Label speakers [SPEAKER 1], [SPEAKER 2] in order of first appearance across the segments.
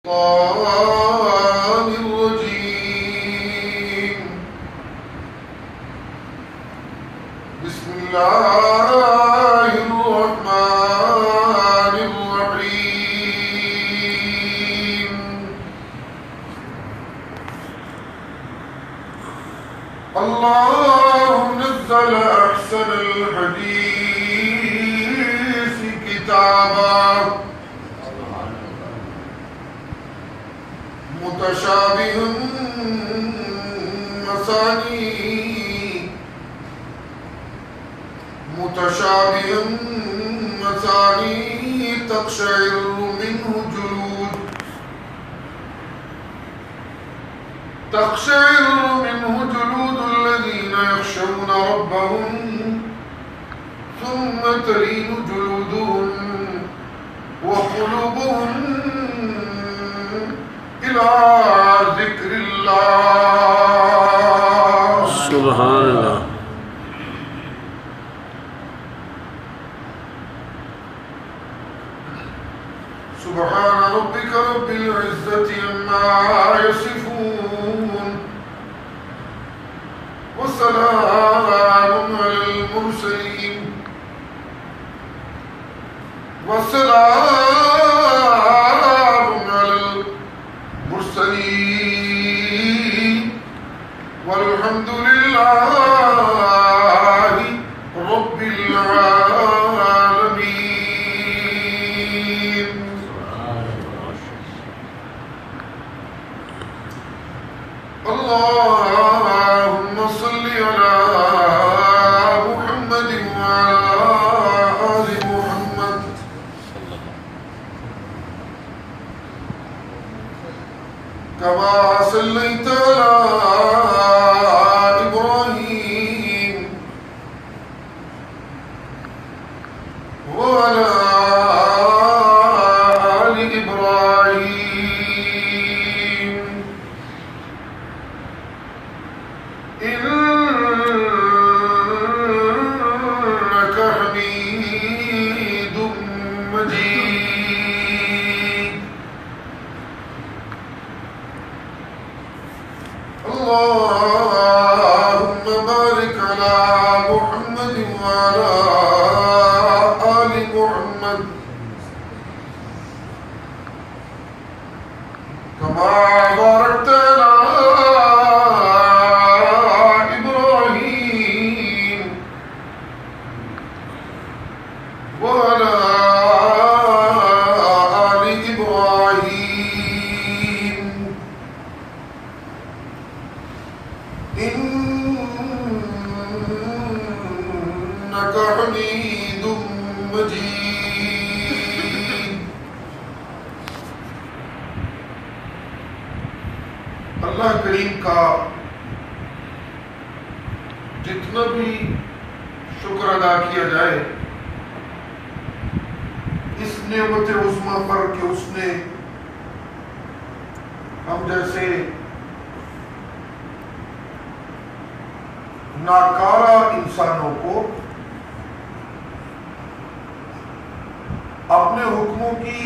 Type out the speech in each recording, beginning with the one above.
[SPEAKER 1] الشيطان الرجيم. بسم الله الرحمن الرحيم. الله نزل أحسن الحديث كتابا متشابه مثاني تقشعر منه جلود الذين يخشون ربهم ثم تلين جلودهم وقلوبهم إلى ذكر الله.
[SPEAKER 2] سبحان اللہ.
[SPEAKER 1] سبحان ربك رب العزة عما يصفون وسلام على المرسلين والحمد لله رب العالمين. اللهم صل على محمد وعلى آل محمد كما صليت على إبراهيم وعلى آل إبراهيم إنك حميد مجيد. اللهم بارك على محمد وعلى آل محمد كما باركت على إبراهيم وعلى آل إبراهيم إنك حميد مجيد. اللہ کریم کا جتنا بھی شکر ادا کیا جائے اس نعمت عظمیٰ پر کہ اس نے ہم جیسے ناکارہ انسانوں کو اپنے حکموں کی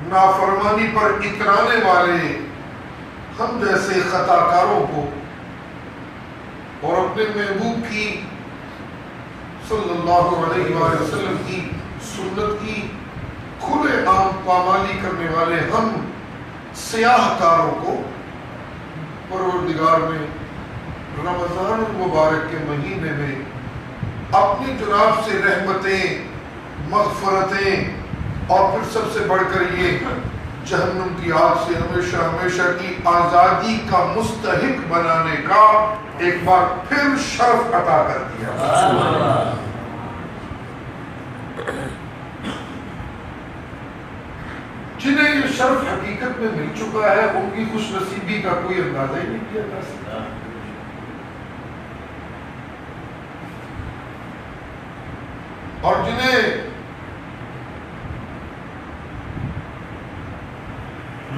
[SPEAKER 1] نافرمانی پر اترانے والے ہم جیسے خطا کاروں کو اور اپنے محبوب کی صلی اللہ علیہ وآلہ وسلم کی سنت کی کھلے عام پامالی کرنے والے ہم سیاہ کاروں کو پروردگار نے رمضان المبارک کے مہینے میں اپنی جناب سے رحمتیں، مغفرتیں اور پھر سب سے بڑھ کر یہ جہنم کی آگ سے ہمیشہ ہمیشہ کی آزادی کا مستحق بنانے کا ایک بار پھر شرف عطا کر دیا. جنہیں یہ شرف حقیقت میں مل چکا ہے ان کی خوش نصیبی کا کوئی اندازہ ہی نہیں کیا جا سکتا. اور جنہیں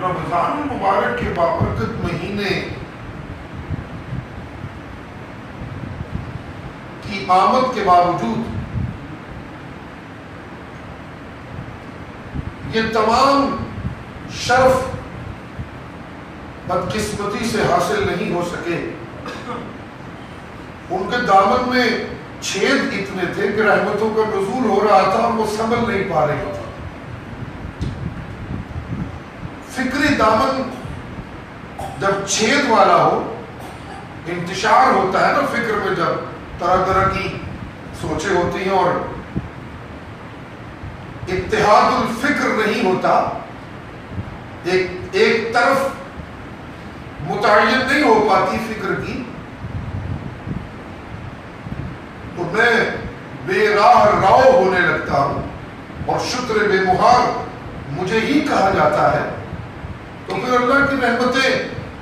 [SPEAKER 1] رمضان المبارک کے بابرکت مہینے کی آمد کے باوجود یہ تمام شرف بدقسمتی سے حاصل نہیں ہو سکے. ان کے دامن میں چھید اتنے تھے کہ رحمتوں کا نزول ہو رہا تھا اور وہ سنبھل نہیں پا رہے تھے. فکری دامن جب چھید والا ہو، انتشار ہوتا ہے نا فکر میں، جب طرح طرح کی سوچیں ہوتی ہیں اور اتحاد الفکر نہیں ہوتا، ایک طرف متعین نہیں ہو پاتی فکر کی، تو میں بے راہ راؤ ہونے لگتا ہوں اور شتر بے مہار مجھے ہی کہا جاتا ہے. تو پھر اللہ کی رحمتیں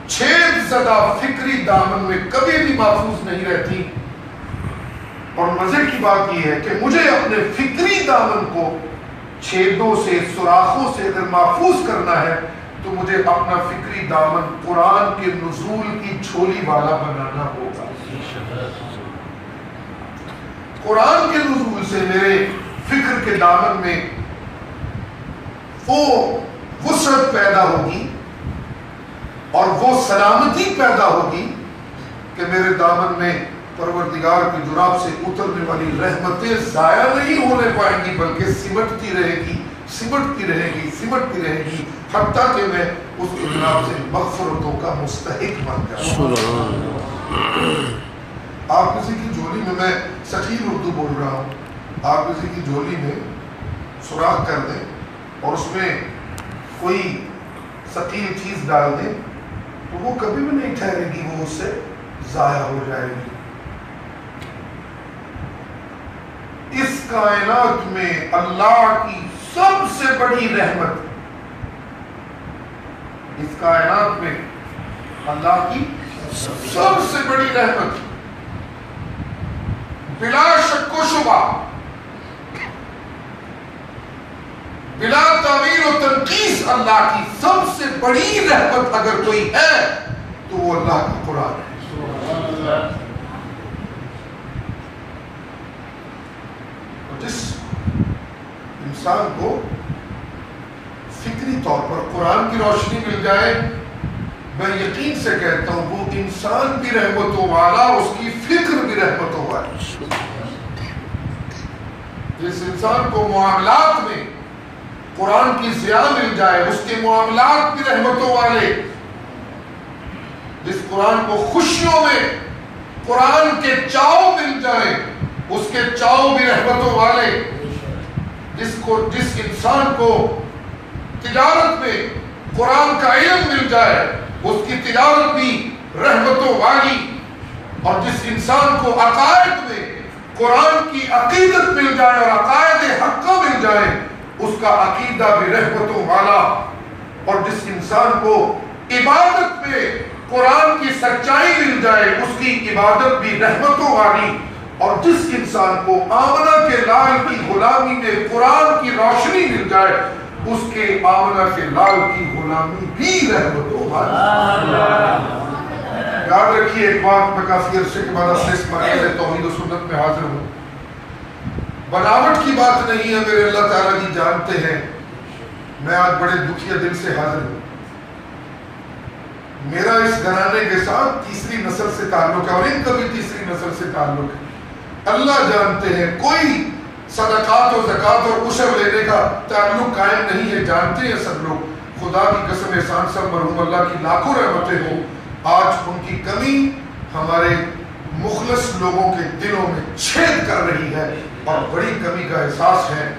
[SPEAKER 1] چھید زدہ فکری دامن میں کبھی بھی محفوظ نہیں رہتی. اور مزے کی بات یہ ہے کہ مجھے اپنے فکری دامن کو چھیدوں سے، سوراخوں سے اگر محفوظ کرنا ہے تو مجھے اپنا فکری دامن قرآن کے نزول کی جھولی والا بنانا ہوگا. قرآن کے نزول سے میرے فکر کے دامن میں وہ وسعت پیدا ہوگی اور وہ سلامتی پیدا ہوگی کہ میرے دامن میں پروردگار کی جناب سے اترنے والی رحمتیں ضائع نہیں ہونے پائیں گی، بلکہ سمٹتی رہے گی، سمٹتی رہے گی، سمٹتی رہے گی، حتیٰ کہ میں اس کی جناب سے مغفرتوں کا مستحق بن جاؤں. آپ کسی کی جھولی میں سخیر اردو بول رہا ہوں، آپ کسی کی جھولی میں سوراخ کر دیں اور اس میں کوئی ثقیل چیز ڈال دیں تو وہ کبھی بھی نہیں ٹھہرے گی، وہ اس سے ضائع ہو جائے گی. اس کائنات میں اللہ کی سب سے بڑی رحمت، اس کائنات میں اللہ کی سب سے بڑی رحمت بلا شک و شبہ، بلا تعویل و تنقیص اللہ کی سب سے بڑی رحمت اگر کوئی ہے تو وہ اللہ کا قرآن ہے. جس انسان کو فکری طور پر قرآن کی روشنی مل جائے، میں یقین سے کہتا ہوں وہ انسان بھی رحمتوں والا، اس کی فکر بھی رحمتوں والی. جس انسان کو معاملات میں قرآن کی ضیاء مل جائے، اس کے معاملات بھی رحمتوں والے. جس قرآن کو خوشیوں میں قرآن کے چاؤ مل جائے، اس کے چاؤ بھی رحمتوں والے. جس انسان کو تجارت میں قرآن کا علم مل جائے، اس کی تجارت بھی رحمتوں والی. اور جس انسان کو عقائد میں قرآن کی عقیدت مل جائے اور عقائد حقہ مل جائے، اس کا عقیدہ بھی رحمتوں والا. اور جس انسان کو عبادت میں قرآن کی سچائی مل جائے، اس کی عبادت بھی رحمتوں والی. اور جس انسان کو آمنہ کے لال کی غلامی میں قرآن کی روشنی مل جائے، اس کے آمنہ کے لال کی غلامی بھی رحمتوں والی. یاد رکھیے ایک بات، میں کافی عرصے کے بعد اپنے اس مرکز توحید و سنت میں حاضر ہوں. بناوٹ کی بات نہیں ہے، میرے اللہ تعالیٰ جی جانتے ہیں میں آج بڑے دکھیا دل سے حاضر ہوں. میرا اس گھرانے کے ساتھ تیسری نسل سے تعلق ہے اور ان کا بھی تیسری نسل سے تعلق ہے. اللہ جانتے ہیں کوئی صدقات و زکوٰۃ اور عشر لینے کا تعلق قائم نہیں ہے. جانتے ہیں سب لوگ، خدا کی قسم احسان صاحب مرحوم اللہ کی لاکھوں رحمتیں ہوں، آج ان کی کمی ہمارے مخلص لوگوں کے دلوں میں چھید کر رہی ہے اور بڑی کمی کا احساس ہے.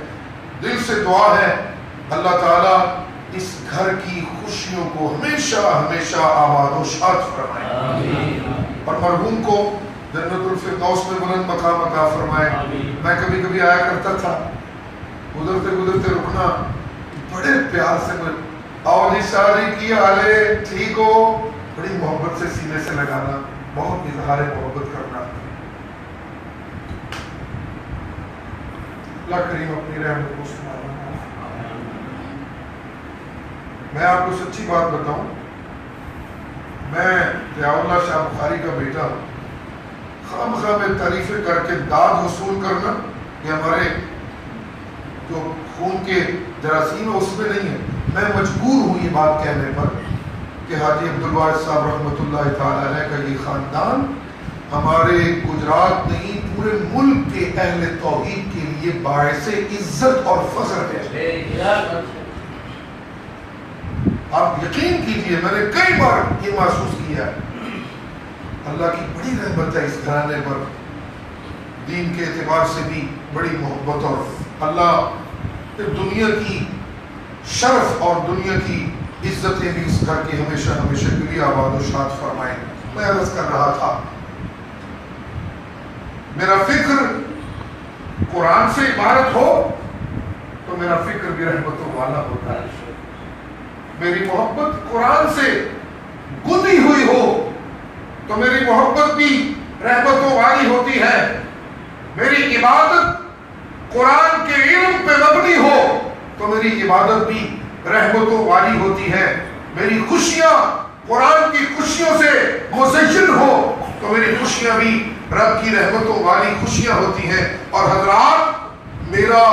[SPEAKER 1] دل سے دعا ہے اللہ تعالیٰ اس گھر کی خوشیوں کو ہمیشہ ہمیشہ آباد و شاد فرمائے اور مرحوم کو جنت الفردوس میں بلند مقام عطا فرمائے. میں کبھی کبھی آیا کرتا تھا، گزرتے رکنا، بڑے پیار سے آؤ جی شادی کی حالے ٹھیک ہو، بڑی محبت سے سینے سے لگانا، بہت اظہار محبت کرنا. اللہ کریم اپنی رحمت کو سنانا. میں آپ کو سچی بات بتاؤں، میں ضیاء اللہ شاہ بخاری کا بیٹا ہوں. خواہ میں تعریفیں کر کے داد وصول کرنا یہ ہمارے جو خون کے جراثیم ہے اس میں نہیں ہے. میں مجبور ہوں یہ بات کہنے پر کہ حاجی عبدالواحد صاحب رحمۃ اللہ تعالی علیہ کا یہ خاندان ہمارے گجرات نہیں پورے ملک کے اہل توحید کے لیے باعث عزت اور فخر ہے. آپ یقین کیجئے میں نے کئی بار یہ محسوس کیا ہے اللہ کی بڑی رحمت ہے اس گھرانے پر, دین کے اعتبار سے بھی بڑی محبت, اور اللہ دنیا کی شرف اور دنیا کی عزتیں بھی اس گھر کی ہمیشہ ہمیشہ کے لیے آباد و شاد فرمائیں. میں عرض کر رہا تھا میرا فکر قرآن سے عبارت ہو تو میرا فکر بھی رحمتوں والا ہوتا ہے. میری محبت قرآن سے گدی ہوئی ہو تو میری محبت بھی رحمتوں والی ہوتی ہے. میری عبادت قرآن کے علم پہ مبنی ہو تو میری عبادت بھی رحمتوں والی ہوتی ہے. میری خوشیاں قرآن کی خوشیوں سے مزین ہو تو میری خوشیاں بھی رب کی رحمتوں والی خوشیاں ہوتی ہیں. اور حضرات میرا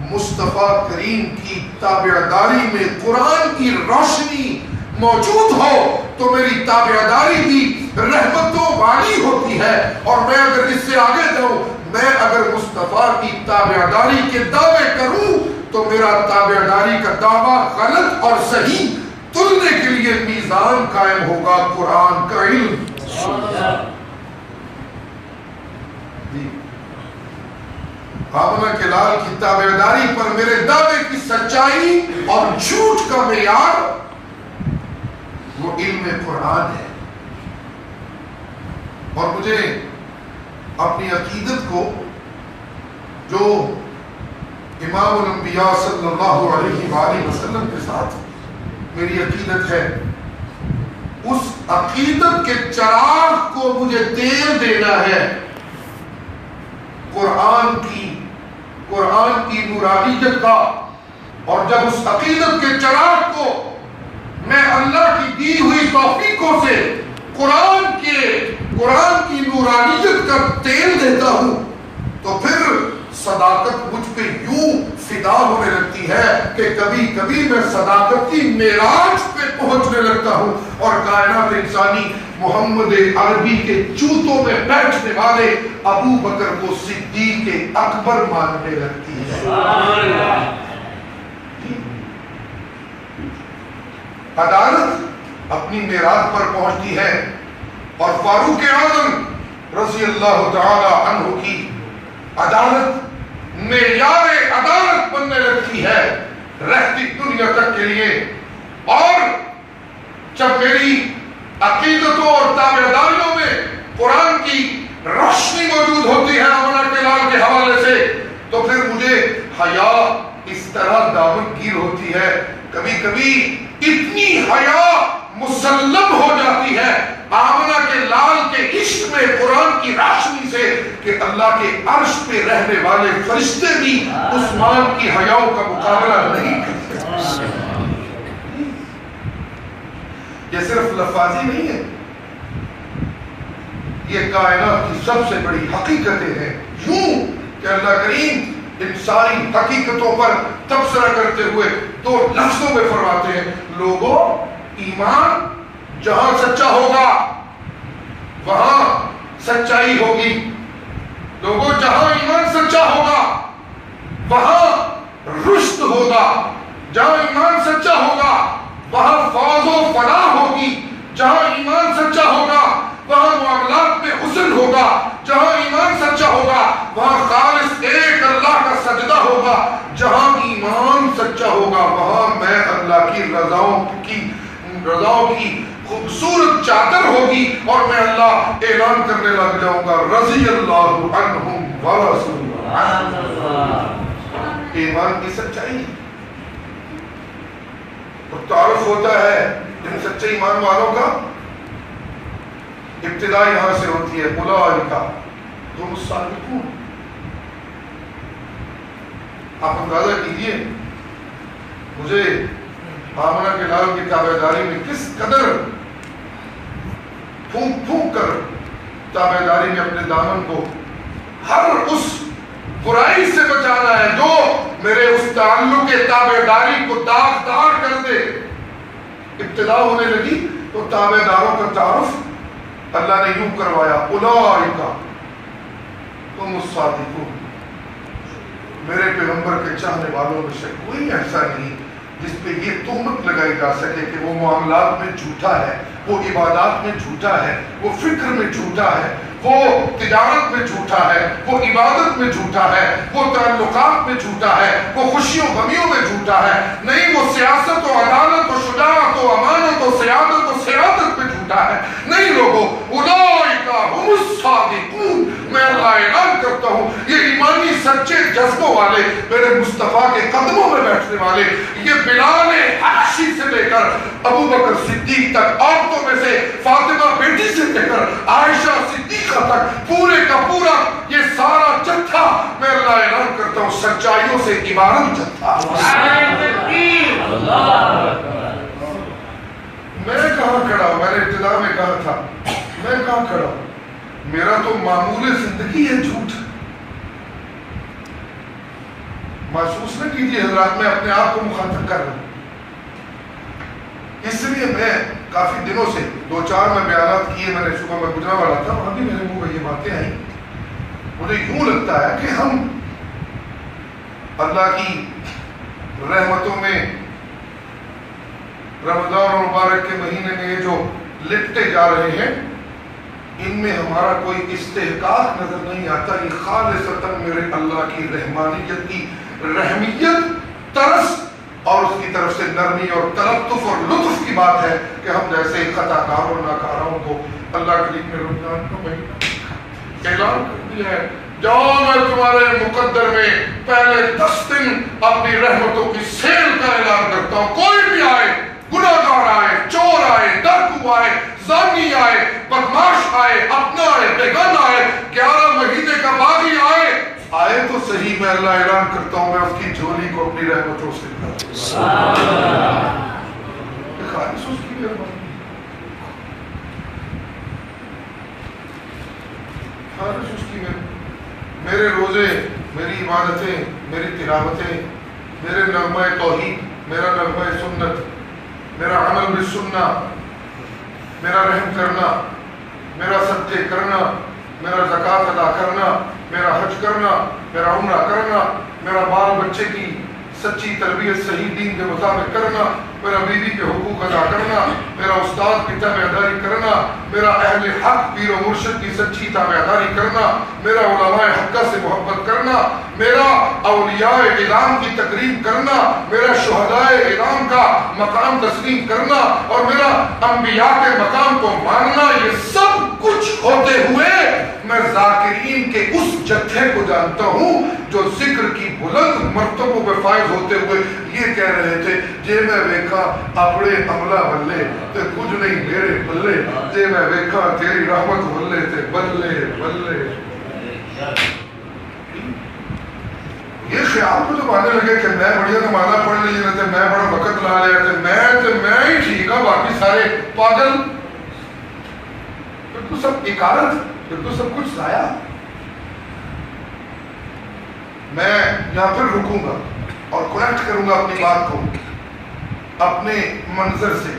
[SPEAKER 1] مصطفیٰ کریم کی تابعداری میں قرآن کی روشنی موجود ہو تو میری تابعداری بھی رحمتوں والی ہوتی ہے. اور میں اگر اس سے آگے جاؤں, میں اگر مصطفیٰ کی تابعداری کے دعوے کروں تو میرا تابعداری کا دعویٰ غلط اور صحیح تلنے کے لیے میزان قائم ہوگا قرآن کا علم. آمنہ کے لال کی تابعداری پر میرے دعوے کی سچائی اور جھوٹ کا معیار وہ علم قرآن ہے. اور مجھے اپنی عقیدت کو جو امام الانبیاء صلی اللہ علیہ وآلہ وسلم کے ساتھ میری عقیدت ہے, اس عقیدت کے چراغ کو مجھے تیل دینا ہے قرآن کی نورانیت کا. اور جب اس عقیدت کے چراغ کو میں اللہ کی دی ہوئی توفیقوں سے قرآن کی نورانیت کا تیل دیتا ہوں تو پھر صداقت مجھ پہ یوں فدا ہونے لگتی ہے کہ کبھی کبھی میں صداقت کی معراج پہ پہنچنے لگتا ہوں اور کائنات انسانی محمد عربی کے جوتوں میں بیٹھنے والے ابو بکر کو صدیق اکبر ماننے لگتی ہے. عدالت اپنی معراج پر پہنچتی ہے اور فاروق اعظم رضی اللہ تعالی عنہ کی عدالت معیار عدالت بننے لگتی ہے رہتی دنیا تک کے لیے. اور جب میری عقیدتوں اور تابعداریوں میں قرآن کی روشنی موجود ہوتی ہے آمنہ کے لال کے حوالے سے تو پھر مجھے حیا اس طرح دامن گیر ہوتی ہے. کبھی کبھی اتنی حیا مسلم ہو جاتی ہے آمنہ کے لال کے عشق میں قرآن کی روشنی سے کہ اللہ کے عرش پہ رہنے والے فرشتے بھی عثمان کی حیاؤں کا مقابلہ نہیں کرتے. یہ صرف لفاظی نہیں ہے, یہ کائنات کی سب سے بڑی حقیقتیں ہیں. یوں کہ اللہ کریم ان ساری حقیقتوں پر تبصرہ کرتے ہوئے 2 لفظوں میں فرماتے ہیں, لوگوں ایمان جہاں سچا ہوگا وہاں سچائی ہوگی. لوگوں جہاں ایمان سچا ہوگا وہاں رشد ہوگا. جہاں ایمان سچا ہوگا وہاں فوز و فلاح ہوگی. جہاں ایمان سچا ہوگا وہاں معاملات میں حسن ہوگا. جہاں ایمان سچا ہوگا وہاں خالص ایک اللہ کا سجدہ ہوگا. جہاں ایمان سچا ہوگا وہاں میں اللہ کی رضاؤں کی خوبصورت چادر ہوگی اور میں اللہ اعلان کرنے لگ جاؤں گا رضی اللہ عنہم ورضوا عنہ. ایمان کی سچائی تو تعارف ہوتا ہے ان سچے ایمان والوں کا. ابتدا یہاں سے ہوتی ہے اولئک هم الصادقون. آپ اندازہ کیجئے مجھے آمنہ کے لال کی تابعداری میں کس قدر پھونک پھونک کر تابعداری میں اپنے دامن کو ہر اس برائی سے بچانا ہے جو میرے اس تعلق تابعداری کو داغدار کر دے۔ ابتدا ہونے لگی تو تابعداروں کا تعارف اللہ نے یوں کروایا، اولئک ہم الصادقون۔ میرے پیغمبر کے چاہنے والوں میں سے کوئی ایسا نہیں جس پہ یہ تہمت لگائی جا سکے کہ وہ معاملات میں جھوٹا ہے، وہ عبادات میں جھوٹا ہے، وہ فکر میں جھوٹا ہے، وہ تجارت میں جھوٹا ہے، وہ عبادت میں جھوٹا ہے، وہ تعلقات میں جھوٹا ہے، وہ خوشیوں غمیوں میں جھوٹا ہے۔ نہیں، وہ سیاست و عدالت و شجاعت و امانت و سیادت میں جھوٹا ہے۔ نہیں لوگوں، اولئک ہم الصادقون۔ میں اللہ اعلان کرتا ہوں، یہ ایمانی سچے جذبوں والے، میرے مصطفیٰ کے قدموں میں بیٹھنے والے، یہ بلال حبشی سے لے کر ابو بکر صدیق تک، عورتوں میں سے فاطمہ بیٹی سے لے کر عائشہ صدیقہ تک، پورے کا پورا یہ سارا جتھا، میں اللہ اعلان کرتا ہوں سچائیوں سے عبارت جتھا۔ میں کہاں کھڑا ہوں؟ میں نے ابتدا میں کہا تھا، میں کہاں کھڑا ہوں؟ میرا تو معمول زندگی ہے جھوٹ۔ محسوس نہ کیجیے حضرات، میں اپنے آپ کو مخاطب کر رہا ہوں، اس لیے میں کافی دنوں سے 2-4 میں بیانات کیے، میں نے صبح میں گجرا والا تھا، وہاں بھی میرے منہ میں یہ باتیں آئیں۔ مجھے یوں لگتا ہے کہ ہم اللہ کی رحمتوں میں رمضان اور مبارک کے مہینے میں یہ جو لپٹے جا رہے ہیں، ان میں ہمارا کوئی استحقاق نظر نہیں آتا۔ یہ خالصتاً میرے اللہ کی رحمانیت کی رحمیت، ترس اور اس کی طرف سے نرمی اور تلطف اور لطف کی بات ہے کہ ہم جیسے خطا کار اور ناکاروں کو اللہ کے دین میں رمضان کا مہینہ اعلان کر دیا ہے، جاؤ میں تمہارے مقدر میں پہلے 10 دن اپنی رحمتوں کی سیل کا اعلان کرتا ہوں۔ کوئی بھی آئے، گناہگار آئے، چور آئے، ڈاکو آئے، زانی آئے، بدماش آئے، اپنا آئے، بیگانہ آئے، 11 مہینے کا باغی آئے تو صحیح، میں اللہ اعلان کرتا ہوں میں اس کی جھولی کو اپنی رحمتوں سے خالص اس کی مہربانی، خالص اس کی مہربانی۔ میرے روزے، میری عبادتیں، میری تلاوتیں، میرے نغمہ توحید، میرا نغمہ سنت، میرا عمل بالسنہ، میرا رحم کرنا، میرا صدقے کرنا، میرا زکوٰۃ ادا کرنا، میرا حج کرنا، میرا عمرہ کرنا، میرا بال بچے کی سچی تربیت صحیح دین کے مطابق کرنا، میرا بیوی کے حقوق ادا کرنا، میرا استاد کی تابعداری کرنا، میرا اہل حق پیر و مرشد کی سچی تابعداری کرنا، میرا علماء حقہ سے محبت کرنا، میرا اولیاء اعلام کی تقریب کرنا، میرا شہداء اعلام کا مقام تسلیم کرنا اور میرا انبیاء کے مقام کو ماننا، یہ سب کچھ ہوتے ہوئے میں ذاکرین کے اس جتھے کو جانتا ہوں جو ذکر کی بلند مرتبوں پہ فائز ہوتے ہوئے یہ کہہ رہے تھے، جے میں ویکھا اپنے عملہ بلے تے کچھ نہیں میرے بلے، جے میں ویکھا تیری رحمت بلے تے بلے بلے۔ یہ خیال کو جب آنے لگے کہ میں بڑھیا نمازہ پڑھ لی رہتے، میں بڑا وقت لا لیا تھے، میں ہی ٹھیک ہوں، باقی سارے پاگل، پھر تو سب اکارت، پھر تو سب کچھ ضائع۔ میں یہاں پھر رکوں گا اور کنیکٹ کروں گا اپنی بات کو اپنے منظر سے۔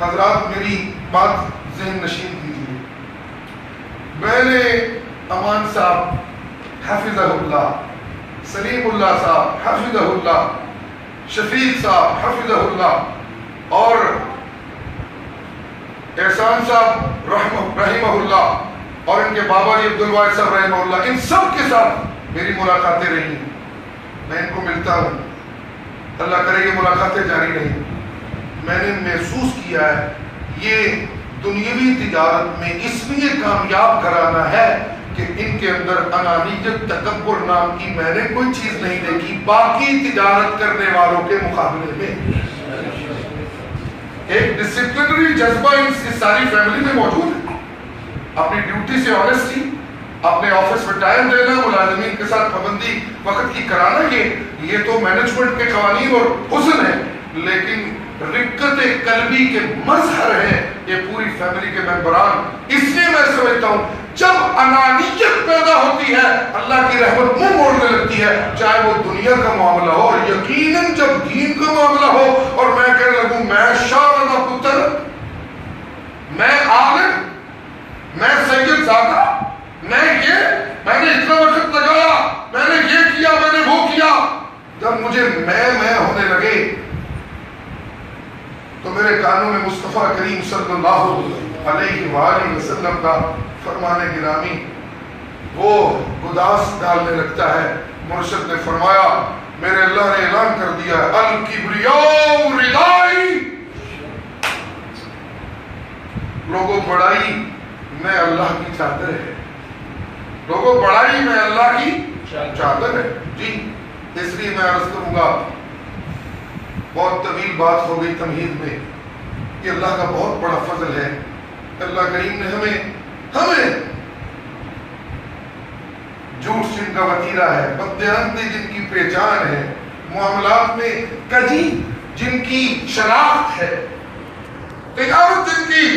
[SPEAKER 1] حضرات میری بات ذہن نشین کیجیے۔ میں نے امان صاحب حفظہ اللہ، سلیم اللہ صاحب حفظہ اللہ، شفیق صاحب حفظہ اللہ اور احسان صاحب رحمہ اللہ اور ان کے بابا جی عبدالواحد صاحب رحمہ اللہ، ان سب کے ساتھ میری ملاقاتیں رہی ہیں، میں ان کو ملتا ہوں، اللہ کرے یہ ملاقاتیں جاری رہیں۔ میں نے محسوس کیا ہے یہ دنیاوی تجارت میں اس لیے کامیاب کرانا ہے کہ ان کے اندر انانیت، تکبر نام کی میں نے کوئی چیز نہیں دیکھی باقی تجارت کرنے والوں کے مقابلے میں۔ ایک ڈسپلنری جذبہ اس ساری فیملی میں موجود ہے، اپنی ڈیوٹی سے آنیسٹی، اپنے آفس میں ٹائم دینا، ملازمین کے ساتھ پابندی وقت کی کرانا، یہ تو مینجمنٹ کے قوانین اور حسن ہے، لیکن رقت قلبی کے مظہر ہیں یہ پوری فیملی کے ممبران۔ اس لیے میں سمجھتا ہوں جب انانیت پیدا ہوتی ہے اللہ کی رحمت منہ موڑنے لگتی ہے، چاہے وہ دنیا کا معاملہ ہو، اور یقیناً جب دین کا معاملہ ہو اور میں کہنے لگوں میں شاہ پتر، میں عالم، میں سید زادہ، میں نے اتنا وقت لگایا، میں نے یہ کیا، میں نے وہ کیا، جب مجھے میں ہونے لگے تو میرے کانوں میں مصطفیٰ کریم صلی اللہ علیہ وآلہ وسلم کا فرمان گرامی وہ گداس ڈالنے لگتا ہے۔ مرشد نے فرمایا، میرے اللہ نے اعلان کر دیا الکبریاء ردائی، لوگوں بڑائی میں اللہ کی چادر ہے، لوگوں بڑائی میں اللہ کی چادر ہے۔ جی اس لیے میں عرض کروں گا، بہت طویل بات ہو گئی تمہید میں، یہ اللہ کا بہت بڑا فضل ہے۔ اللہ کریم نے ہمیں جھوٹ جن کا وتیرہ ہے، بددیانتی جن کی پہچان ہے، معاملات میں کجی جن کی شناخت ہے، تجارت جن کی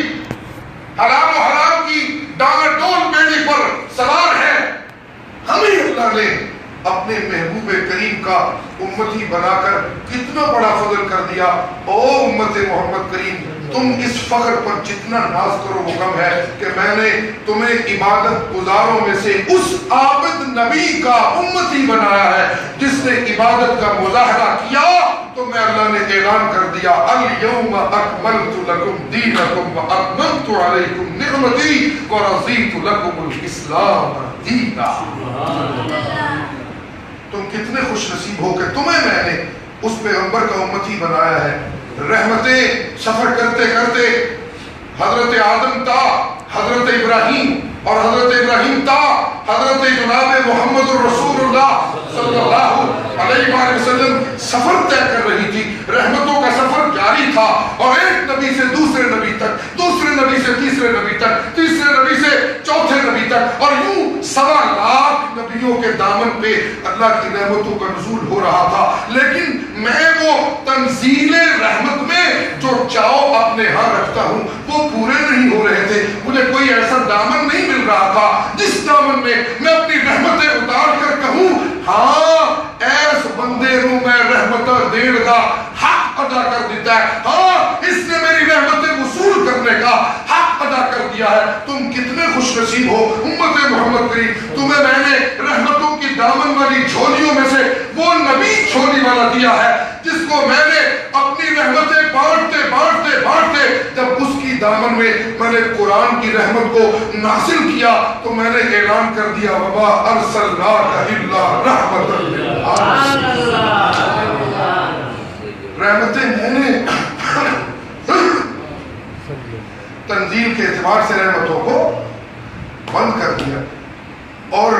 [SPEAKER 1] حلال و حرام کی ڈانڈول بیڑی پر سوار ہے، ہمیں اللہ نے اپنے محبوب کریم کا امتی بنا کر کتنا بڑا فضل کر دیا۔ او امت محمد کریم، تم اس فخر پر جتنا ناز کرو وہ کم ہے کہ میں نے تمہیں عبادت گزاروں میں سے اس عابد نبی کا امتی بنایا ہے جس نے عبادت کا مظاہرہ کیا، تو میں اللہ نے اعلان کر دیا الیوم اکملت لکم دینکم واکملت علیکم نعمتی ورضیت لکم الاسلام دینا۔ تم کتنے خوش نصیب ہو کہ تمہیں میں نے اس پیغمبر کا امتی بنایا ہے۔ رحمتیں سفر کرتے کرتے حضرت آدم تا حضرت ابراہیم، اور حضرت ابراہیم تا حضرت جناب محمد الرسول اللہ صلی اللہ علیہ وآلہ وسلم سفر طے کر رہی تھی، رحمتوں کا سفر جاری تھا، اور ایک نبی سے دوسرے نبی تک، دوسرے نبی سے تیسرے نبی تک، تیسرے نبی سے چوتھے نبی تک، اور یوں 1.25 لاکھ نبیوں کے دامن پہ اللہ کی رحمتوں کا نزول ہو رہا تھا۔ لیکن میں وہ تنزیل رحمت میں جو چاؤ اپنے ہاں رکھتا ہوں وہ پورے نہیں ہو رہے تھے، مجھے کوئی ایسا دامن نہیں مل رہا تھا جس دامن میں میں اپنی رحمتیں اتار کر کہوں ہاں ایس بندے نو میں رحمتہ دین کا حق ادا کر دیتا ہے، ہاں اس نے میری رحمتیں وصول کرنے کا حق ادا کر دیا ہے۔ تم کتنے خوش نصیب ہو امت محمد کریم، تمہیں میں نے رحمتوں کی دامن والی جھولیوں میں سے وہ نبی جھولی والا دیا ہے جس کو میں نے اپنی رحمتیں بانٹتے بانٹتے بانٹتے جب اس کی دامن میں نے قرآن کی رحمت کو نازل کیا تو میں نے اعلان کر دیا وما ارسلناک الا رحمۃ للعالمین۔ رحمتیں میں نے تنزیل کے اعتبار سے رحمتوں کو بند کر دیا، اور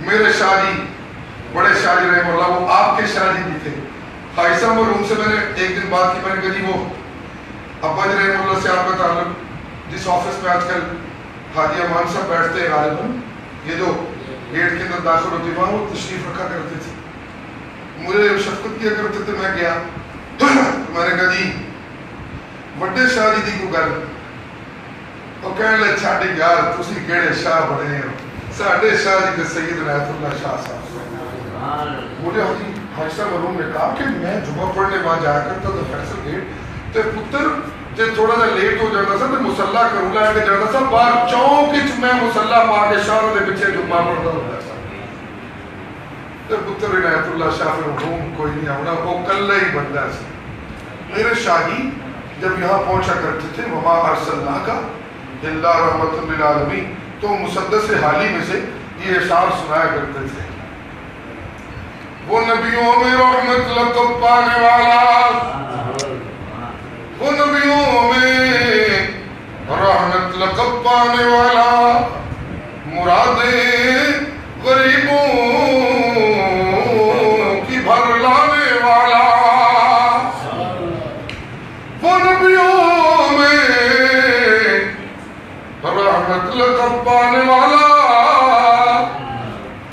[SPEAKER 1] میرے شاہ جی بڑے شاہ جی رحمہ اللہ، وہ آپ کے شاہ جی بھی تھے، خواہشہ مرحوم سے میں نے ایک دن بات کی، میں نے کہا جی وہ ابا جی رحمہ اللہ سے آپ کا تعلق، جس آفس میں آج کل حاجی امان صاحب بیٹھتے ہیں غالباً، یہ جو گیٹ کے اندر داخل ہوتی وہاں وہ تشریف رکھا کرتے تھے، مجھے شفقت کیا کرتے تھے، میں گیا تو میں نے کہا جی وڈے شاہ جی دی کو گل، وہ کہنے لے چھاڑی یار تسی کیڑے شاہ بنے ہو، ساڈے شاہ جی کے سید رحمت اللہ شاہ صاحب۔ مجھے حاجی صاحب مرحوم نے کہا کہ میں جمعہ پڑھنے وہاں جایا کرتا تھا فیصل گیٹ، تے پتر جے تھوڑا سا لیٹ ہو جاتا سا تے مصلی کروں لے کے جاتا سا باہر چوک وچ، میں مصلی پا کے شاہ دے پیچھے جمعہ پڑھتا ہوتا سا، تے پتر عنایت اللہ شاہ مرحوم کوئی نہیں آونا، وہ کلے ہی بندہ سی۔ میرے شاہی جب یہاں پہنچا کرتے تھے وما ارسلناک الا رحمۃ للعالمین، تو مسدس حالی میں سے یہ اشعار سنایا کرتے تھے، وہ نبیوں میں رحمت لقب پانے والا، وہ نبیوں میں رحمت لقب پانے والا، مرادیں غریبوں کی بھر لانے والا، وہ نبیوں میں رحمت لقب پانے والا،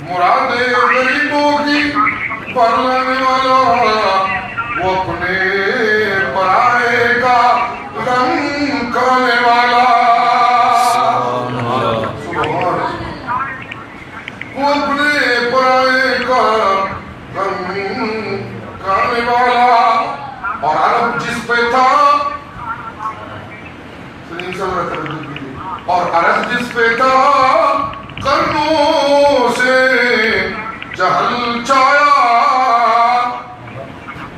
[SPEAKER 1] مرادیں غریبوں کی بھر لانے والا، وہ اپنے پرائے کا غم کھانے والا، اور عرب جس پہ تھا اور عرب جس پہ تھا قرنوں سے جہل چھایا،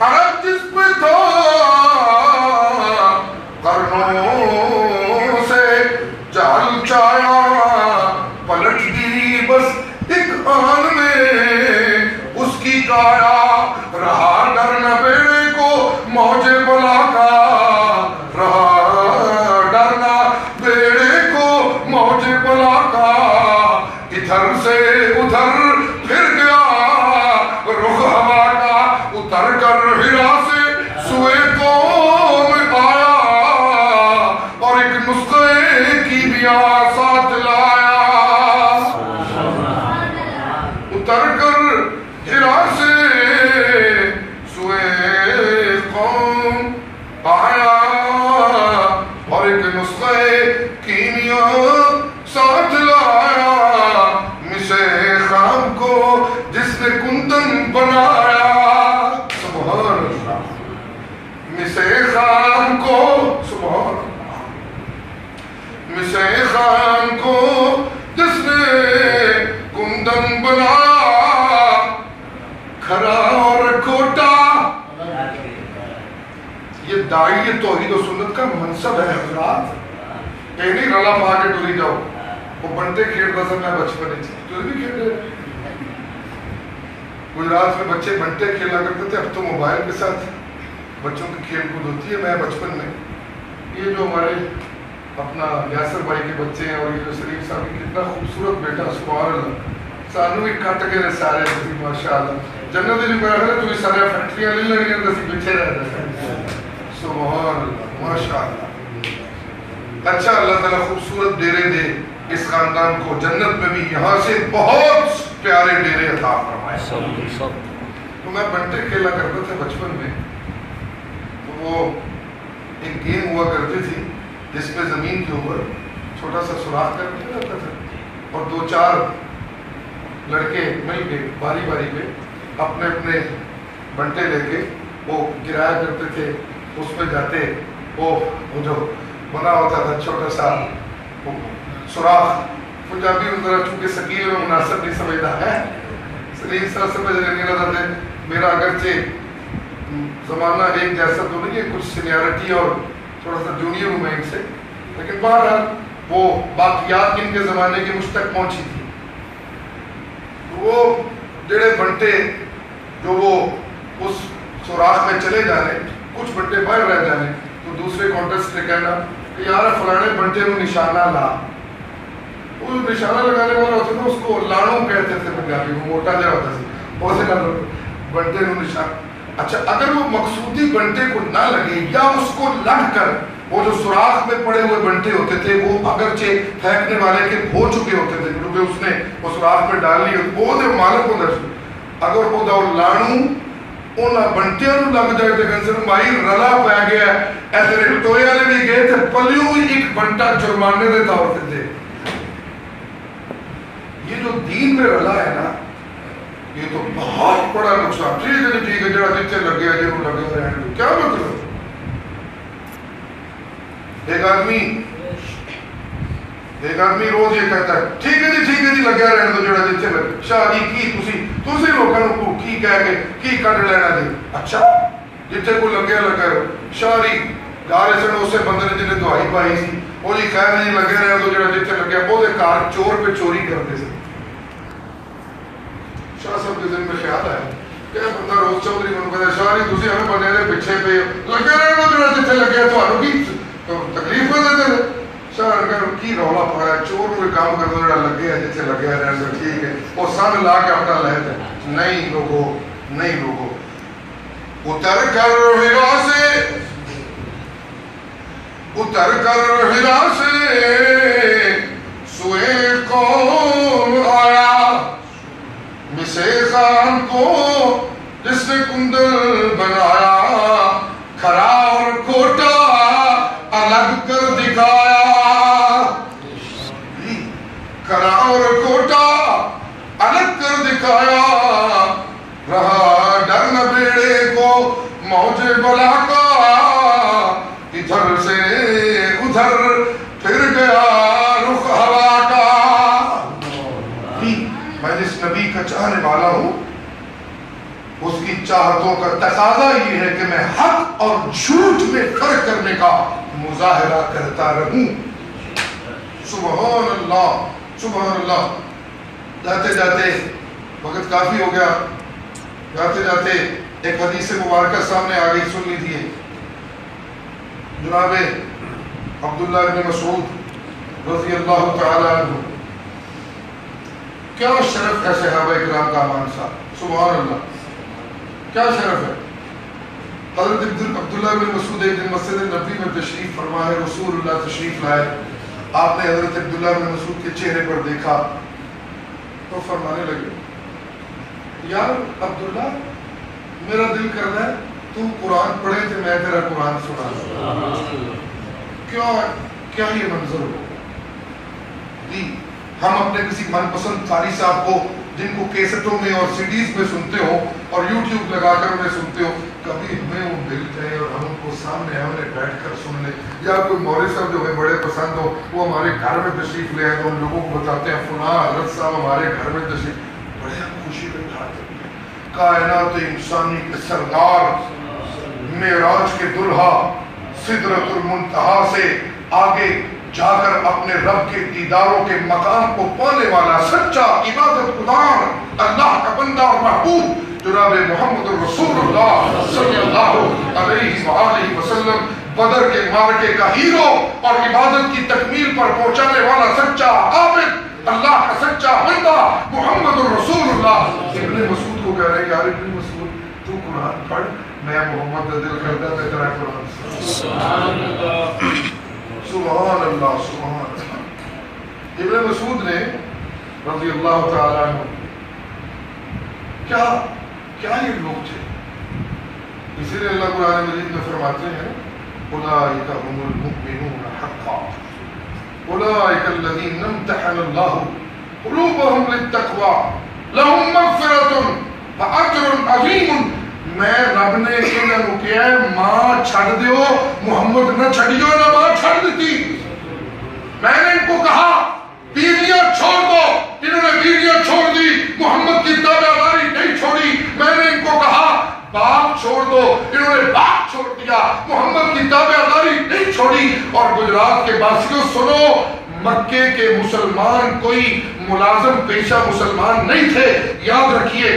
[SPEAKER 1] عرب جس پہ تھا قرنوں سے جہل چھایا، پلٹ دی بس ایک آن میں اس کی کایا، رہا ڈر نہ بیڑے کو موج بلا کا، رہا ڈر نہ بیڑے کو موج بلا کا، ادھر سے ادھر پھر گیا رخ ہوا کا، اتر کر ہرا سے سوئے قوم آیا، اور ایک نسخے کی بیا ساتھ لایا، اتر کر ہرا سے سوئے قوم آیا، اور ایک نسخے کیمیا ساتھ لایا، مسے خام کو جس نے کندن بنایا، سبحان اللہ، مسے خام کو، سبحان اللہ، مسے خام کو جس نے کندن بنایا، کھرا اور کھوٹا، یہ داعی توحید و سنت کا منصب ہے حضرات، کہ نہیں رلا پا کے ٹوری جاؤ، وہ بنتے کھیڑتا سا میں بچپن تو بھی کھیل رہے، گجرات میں بچے بنتے کھیلا کرتے تھے، اب تو موبائل کے ساتھ بچوں کی کھیل کود ہوتی ہے۔ میں بچپن میں یہ جو ہمارے اپنا یاسر بھائی کے بچے ہیں، اور یہ جو سلیم صاحب کی کتنا خوبصورت بیٹا، سبحان اللہ، سانو بھی کٹ کے سارے ماشاءاللہ جنت دی محل تو سارے فیکٹریاں لے لڑیاں تے پیچھے رہ جاتے، سبحان اللہ ماشاءاللہ۔ اچھا اللہ تعالیٰ خوبصورت ڈیرے دے اس خاندان کو، جنت میں بھی یہاں سے بہت پیارے ڈیرے عطا فرمائے۔ تو میں بنٹے کھیلا کرتا تھا بچپن میں، تو وہ ایک گیم ہوا کرتی تھی جس میں زمین کے اوپر چھوٹا سا سوراخ کر دیا جاتا تھا، اور دو چار لڑکے مل کے باری باری پہ اپنے اپنے بنٹے لے کے وہ گرایا کرتے تھے، اس میں جاتے وہ جو بنا ہوتا تھا چھوٹا سا سوراخ، پنجابی ذرا چونکہ سکیل میں مناسب نہیں سمجھتا ہے، سلیم صاحب سمجھ نہیں رہا تھا، میرا اگرچہ زمانہ ایک جیسا تو نہیں ہے، کچھ سینیارٹی اور تھوڑا سا جونیئر ہوں میں ان سے، لیکن بہرحال وہ باقیات ان کے زمانے کی مجھ تک پہنچی تھی۔ وہ جڑے بنٹے جو وہ اس سوراخ میں چلے جانے، کچھ بنٹے باہر رہ جانے، تو دوسرے کانٹیسٹ نے کہنا کہ یار فلانے بنٹے کو نشانہ لا، وہ نشانہ لگانے والا ہوتا تھا، اس کو لاڑوں کہتے تھے پنجابی میں، موٹا جہا ہوتا سی، اسے بنٹے کو نشانہ۔ اچھا اگر وہ مقصودی بنٹے کو نہ لگے یا اس کو لگ کر وہ جو سوراخ میں پڑے ہوئے بنٹے ہوتے تھے وہ اگرچہ پھینکنے والے کے ہو چکے ہوتے تھے کیونکہ اس نے وہ سوراخ میں ڈال لی، وہ دے مالک کو درش اگر وہ دا لاڑوں انہاں بنٹیاں نو لگ جائے تے کنسر مائی رلا پہ گیا ایسے ٹوئے والے بھی گئے تھے، پلیوں ایک بنٹا جرمانے دے طور پہ دے۔ یہ جو دین میں رلا ہے نا، یہ تو بہت بڑا نقصان۔ ٹھیک ہے جڑا جتنے لگے جی وہ لگے رہنے دو، کیا مطلب؟ ایک آدمی روز یہ کہتا ہے ٹھیک ہے جی لگیا رہنے دو جڑا جتنے لگے، شاہ جی کی تسی لوگوں کو کی کہہ کے کی کٹ لینا جی، اچھا جتنے کو لگیا شاہ جی گارے سن اسے بندے نے جنہیں دعائی پائی سی، وہ جی خیر نہیں لگے رہنے دو جڑا جتنے لگیا، وہ دے کار چور پہ چوری کرتے سے۔ شاہ صاحب کے ذہن میں خیال ہے کہ بندہ روز چودھری میں کہتا ہے شاہ جی تسی ہمیں بندے دے پیچھے پہ لگے رہنے دو جڑا جتنے لگیا، تو کی تکلیف میں دیتے ہیں۔ شاہ اگر کی رولا پڑا ہے چور کوئی کام کر دو جڑا لگے ہے جتنے لگے رہنے دو، ٹھیک ہے وہ سن لا کے اپنا لہتے ہیں۔ نہیں لوگو اتر کر ہرا سے سوئے قوم آیا، مسے خان کو جس نے کندل بنایا، کھرا اور کھوٹا الگ کر دکھایا، کھرا اور کھوٹا الگ کر دکھایا، رہا ڈر نہ بیڑے کو موج مولا کا، ادھر سے ادھر پھر گیا رخ ہوا کا۔ میں جس نبی کا چاہنے والا ہوں اس کی چاہتوں کا تقاضا یہ ہے کہ میں حق اور جھوٹ میں فرق کرنے کا مظاہرہ کرتا رہوں۔ سبحان اللہ سبحان اللہ۔ جاتے جاتے وقت کافی ہو گیا، جاتے جاتے ایک حدیث مبارکہ سامنے آ گئی، سن لیجیے۔ جناب عبداللہ بن مسعود رضی اللہ تعالی عنہ، کیا شرف ہے صحابہ کرام کا امان صاحب، سبحان اللہ، کیا شرف ہے۔ حضرت عبداللہ بن مسعود ایک دن مسجد نبوی میں تشریف فرما ہے، رسول اللہ تشریف لائے، آپ نے حضرت عبداللہ بن مسعود کے چہرے پر دیکھا تو فرمانے لگے، یار عبداللہ میرا دل کر رہا ہے تو قرآن پڑھے تو میں تیرا قرآن سنا۔ کیا یہ منظر ہو جی؟ ہم اپنے کسی من پسند قاری صاحب کو جن کو کیسٹوں میں اور سیڈیز میں سنتے ہو اور یوٹیوب لگا کر انہیں سنتے ہو، کبھی ہمیں وہ مل جائے اور ہم ان کو سامنے ہمیں بیٹھ کر سن لیں، یا کوئی مولوی صاحب جو ہمیں بڑے پسند ہو وہ ہمارے گھر میں تشریف لے آئے تو ہم لوگوں کو بتاتے ہیں فلاں حضرت صاحب ہمارے گھر میں تشریف، بڑے ہم خوشی کا اظہار کرتے ہیں۔ کائنات انسانی کے سردار، معراج کے دلہا، سدرۃ المنتہا سے آگے جا کر اپنے رب کے دیداروں کے مقام کو پانے والا سچا عبادت گزار اللہ کا بندہ اور محبوب جناب محمد رسول اللہ صلی اللہ علیہ وآلہ وسلم، بدر کے معرکے کا ہیرو اور عبادت کی تکمیل پر پہنچانے والا سچا عابد، اللہ کا سچا بندہ محمد رسول اللہ۔ ابن مسعود کو کہہ رہے ہیں یار ابن مسعود تو قرآن پڑھ، میں محمد کا دل کرتا ہے تیرا قرآن۔ سبحان اللہ سبحان اللہ سبحان اللہ۔ ابن مسعود نے رضی اللہ تعالیٰ عنہ، کیا یہ لوگ تھے؟ اسی لیے اللہ قرآن مجید میں فرماتے ہیں اولئک هم المؤمنون حقا اولئک الذین امتحن اللہ قلوبهم للتقوی لهم مغفرۃ واجر عظیم۔ میں رب نے انہوں کیا ہے ماں چھڑ دیو، محمد نہ چھڑیو، نہ ماں چھڑ دیتی۔ میں نے ان کو کہا بیویاں چھوڑ دو، انہوں نے بیویاں چھوڑ دی، محمد کی تابعداری نہیں چھوڑی۔ میں نے ان کو کہا باپ چھوڑ دو، انہوں نے باپ چھوڑ دیا، محمد کی تابعداری نہیں چھوڑی۔ اور گجرات کے باسیوں سنو، مکے کے مسلمان کوئی ملازم پیشہ مسلمان نہیں تھے، یاد رکھیے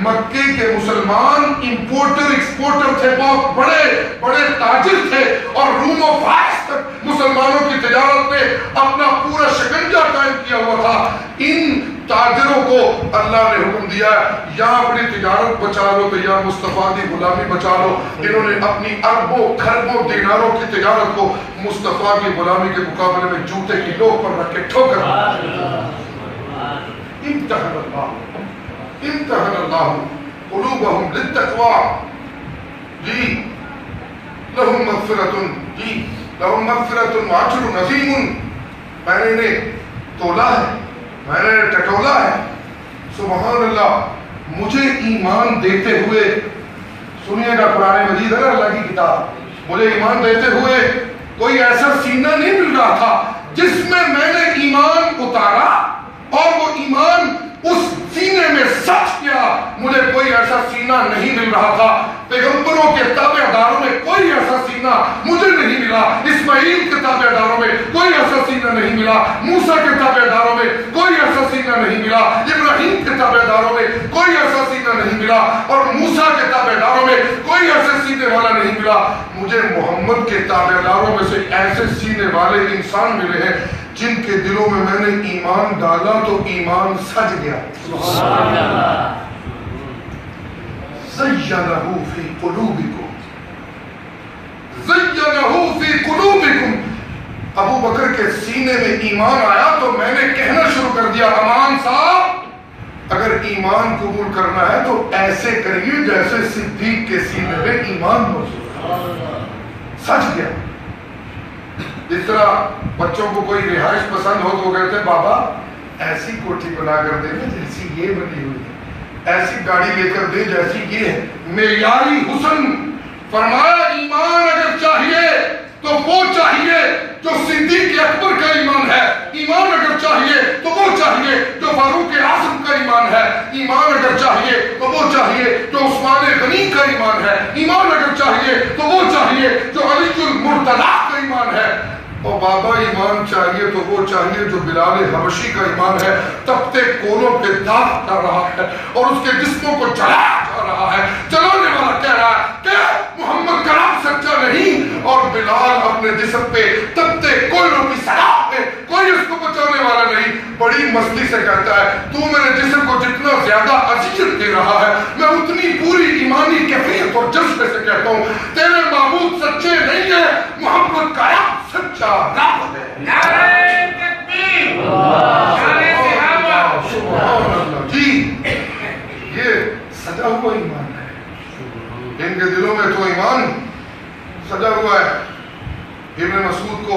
[SPEAKER 1] مکے کے مسلمان امپورٹر ایکسپورٹر تھے، بہت بڑے تاجر تھے، اور روم و فارس تک مسلمانوں کی تجارت میں اپنا پورا شکنجہ قائم کیا ہوا تھا۔ ان تاجروں کو اللہ نے حکم دیا یا اپنی تجارت بچا لو تو یا مصطفیٰ کی غلامی بچا لو۔ انہوں نے اپنی اربوں کھربوں دیناروں کی تجارت کو مصطفیٰ کی غلامی کے مقابلے میں جوتے کی لوک پر رکھ کے ٹھوکر امتحن اللہ قلوبهم للتقوی جی لهم مغفرۃ جی لهم مغفرۃ واجر عظیم۔ میں نے انہیں تولا ہے، میں نے ٹٹولا ہے، سبحان اللہ۔ مجھے ایمان دیتے ہوئے، سنیے گا قرآن مجید ہے نا اللہ کی کتاب، مجھے ایمان دیتے ہوئے کوئی ایسا سینہ نہیں مل رہا تھا جس میں نے ایمان اتارا اور وہ ایمان اس سینے میں سچ کیا، مجھے کوئی ایسا سینہ نہیں مل رہا تھا۔ پیغمبروں کے تابع داروں میں کوئی ایسا سینہ مجھے نہیں ملا، اسماعیل کے تابع داروں میں کوئی ایسا سینہ نہیں ملا، موسیٰ کے تابع داروں میں کوئی ایسا سینہ نہیں ملا، ابراہیم کے تابع داروں میں کوئی ایسا سینہ نہیں ملا، اور موسیٰ کے تابع داروں میں کوئی ایسے سینے والا نہیں ملا۔ مجھے محمد کے تابع داروں میں سے ایسے سینے والے انسان ملے ہیں جن کے دلوں میں نے ایمان ڈالا تو ایمان سج گیا۔ سبحان اللہ۔ زینہ فی قلوبکم، زینہ فی قلوبکم۔ ابو بکر کے سینے میں ایمان آیا تو میں نے کہنا شروع کر دیا امان صاحب اگر ایمان قبول کرنا ہے تو ایسے کریے جیسے صدیق کے سینے میں ایمان موجود۔ سج گیا۔ جس طرح بچوں کو کوئی رہائش پسند ہو تو کہتے ہیں بابا ایسی کوٹھی بنا کر دے جیسی یہ بنی ہوئی ہے، ایسی گاڑی لے کر دے جیسی یہ ہے۔ معیاری حسن فرمایا ایمان اگر چاہیے تو وہ چاہیے جو صدیق اکبر کا ایمان ہے، ایمان اگر چاہیے تو وہ چاہیے جو فاروق اعظم کا ایمان ہے، ایمان اگر چاہیے تو وہ چاہیے جو عثمان غنی کا ایمان ہے، ایمان اگر چاہیے تو وہ چاہیے جو علی المرتضیٰ کا ایمان ہے، اور بابا ایمان چاہیے تو وہ چاہیے جو بلال حبشی کا ایمان ہے، تپتے کولوں پہ داغ کر رہا ہے اور اس کے جسموں کو جلایا جا رہا ہے، جلانے والا کہہ رہا ہے کہ محمد کلام سچا نہیں، اور بلال اپنے جسم پہ تپتے کوئلوں کی سلاخ پہ کوئی اس کو بچانے والا نہیں، بڑی مستی سے کہتا ہے تو میرے جسم کو جتنا زیادہ اذیت دے رہا ہے میں اتنی پوری ایمانی کیفیت اور جذبے سے کہتا ہوں تیرے معبود سچے نہیں ہیں، محمد کلام سچا رب ہے۔
[SPEAKER 2] نعرہ تکبیر، نعرہ صحابہ،
[SPEAKER 1] سبحان اللہ۔ جی یہ سجا ہوا ایمان ہے، ان کے دلوں میں تو ایمان سجا ہوا ہے۔ ابن مسعود کو،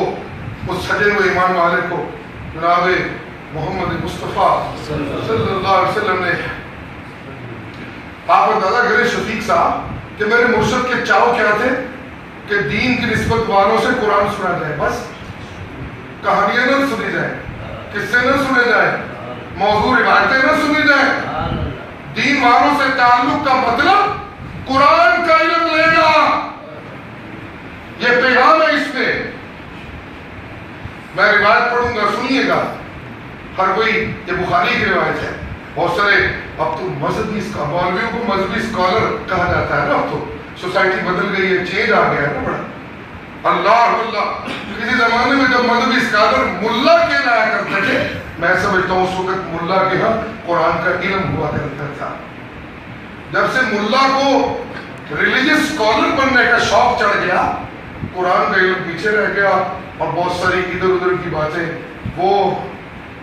[SPEAKER 1] اس سجے ہوئے ایمان والے کو جناب محمد مصطفیٰ صلی اللہ علیہ وسلم نے آپ اندازہ کریں شفیق صاحب کہ میرے مرشد کے چاؤ کیا تھے کہ دین کی نسبت والوں سے قرآن سنا جائے، بس کہانیاں نہ سنی جائیں، قصے نہ سنے جائیں، موضوع روایتیں نہ سنی جائیں، دین والوں سے تعلق کا مطلب قرآن کا علم لینا، یہ پیغام ہے اس میں۔ میں روایت پڑھوں گا، سنیے گا، ہر کوئی، یہ بخاری کی روایت ہے، بہت سارے اب تو مذہبی مولویوں کو مذہبی اسکالر کہا جاتا ہے نا، اب تو سوسائٹی بدل گئی ہے، چینج آ گیا ہے نا بڑا، اللہ اللہ۔ کسی زمانے میں جب مذہبی اسکالر ملا کے لایا کرتے تھے، میں سمجھتا ہوں اس وقت ملا کے ہاں قرآن کا علم ہوا کرتا تھا۔ جب سے ملا کو ریلیجس اسکالر بننے کا شوق چڑھ گیا، قرآن کا علم پیچھے رہ گیا اور بہت ساری ادھر ادھر کی باتیں وہ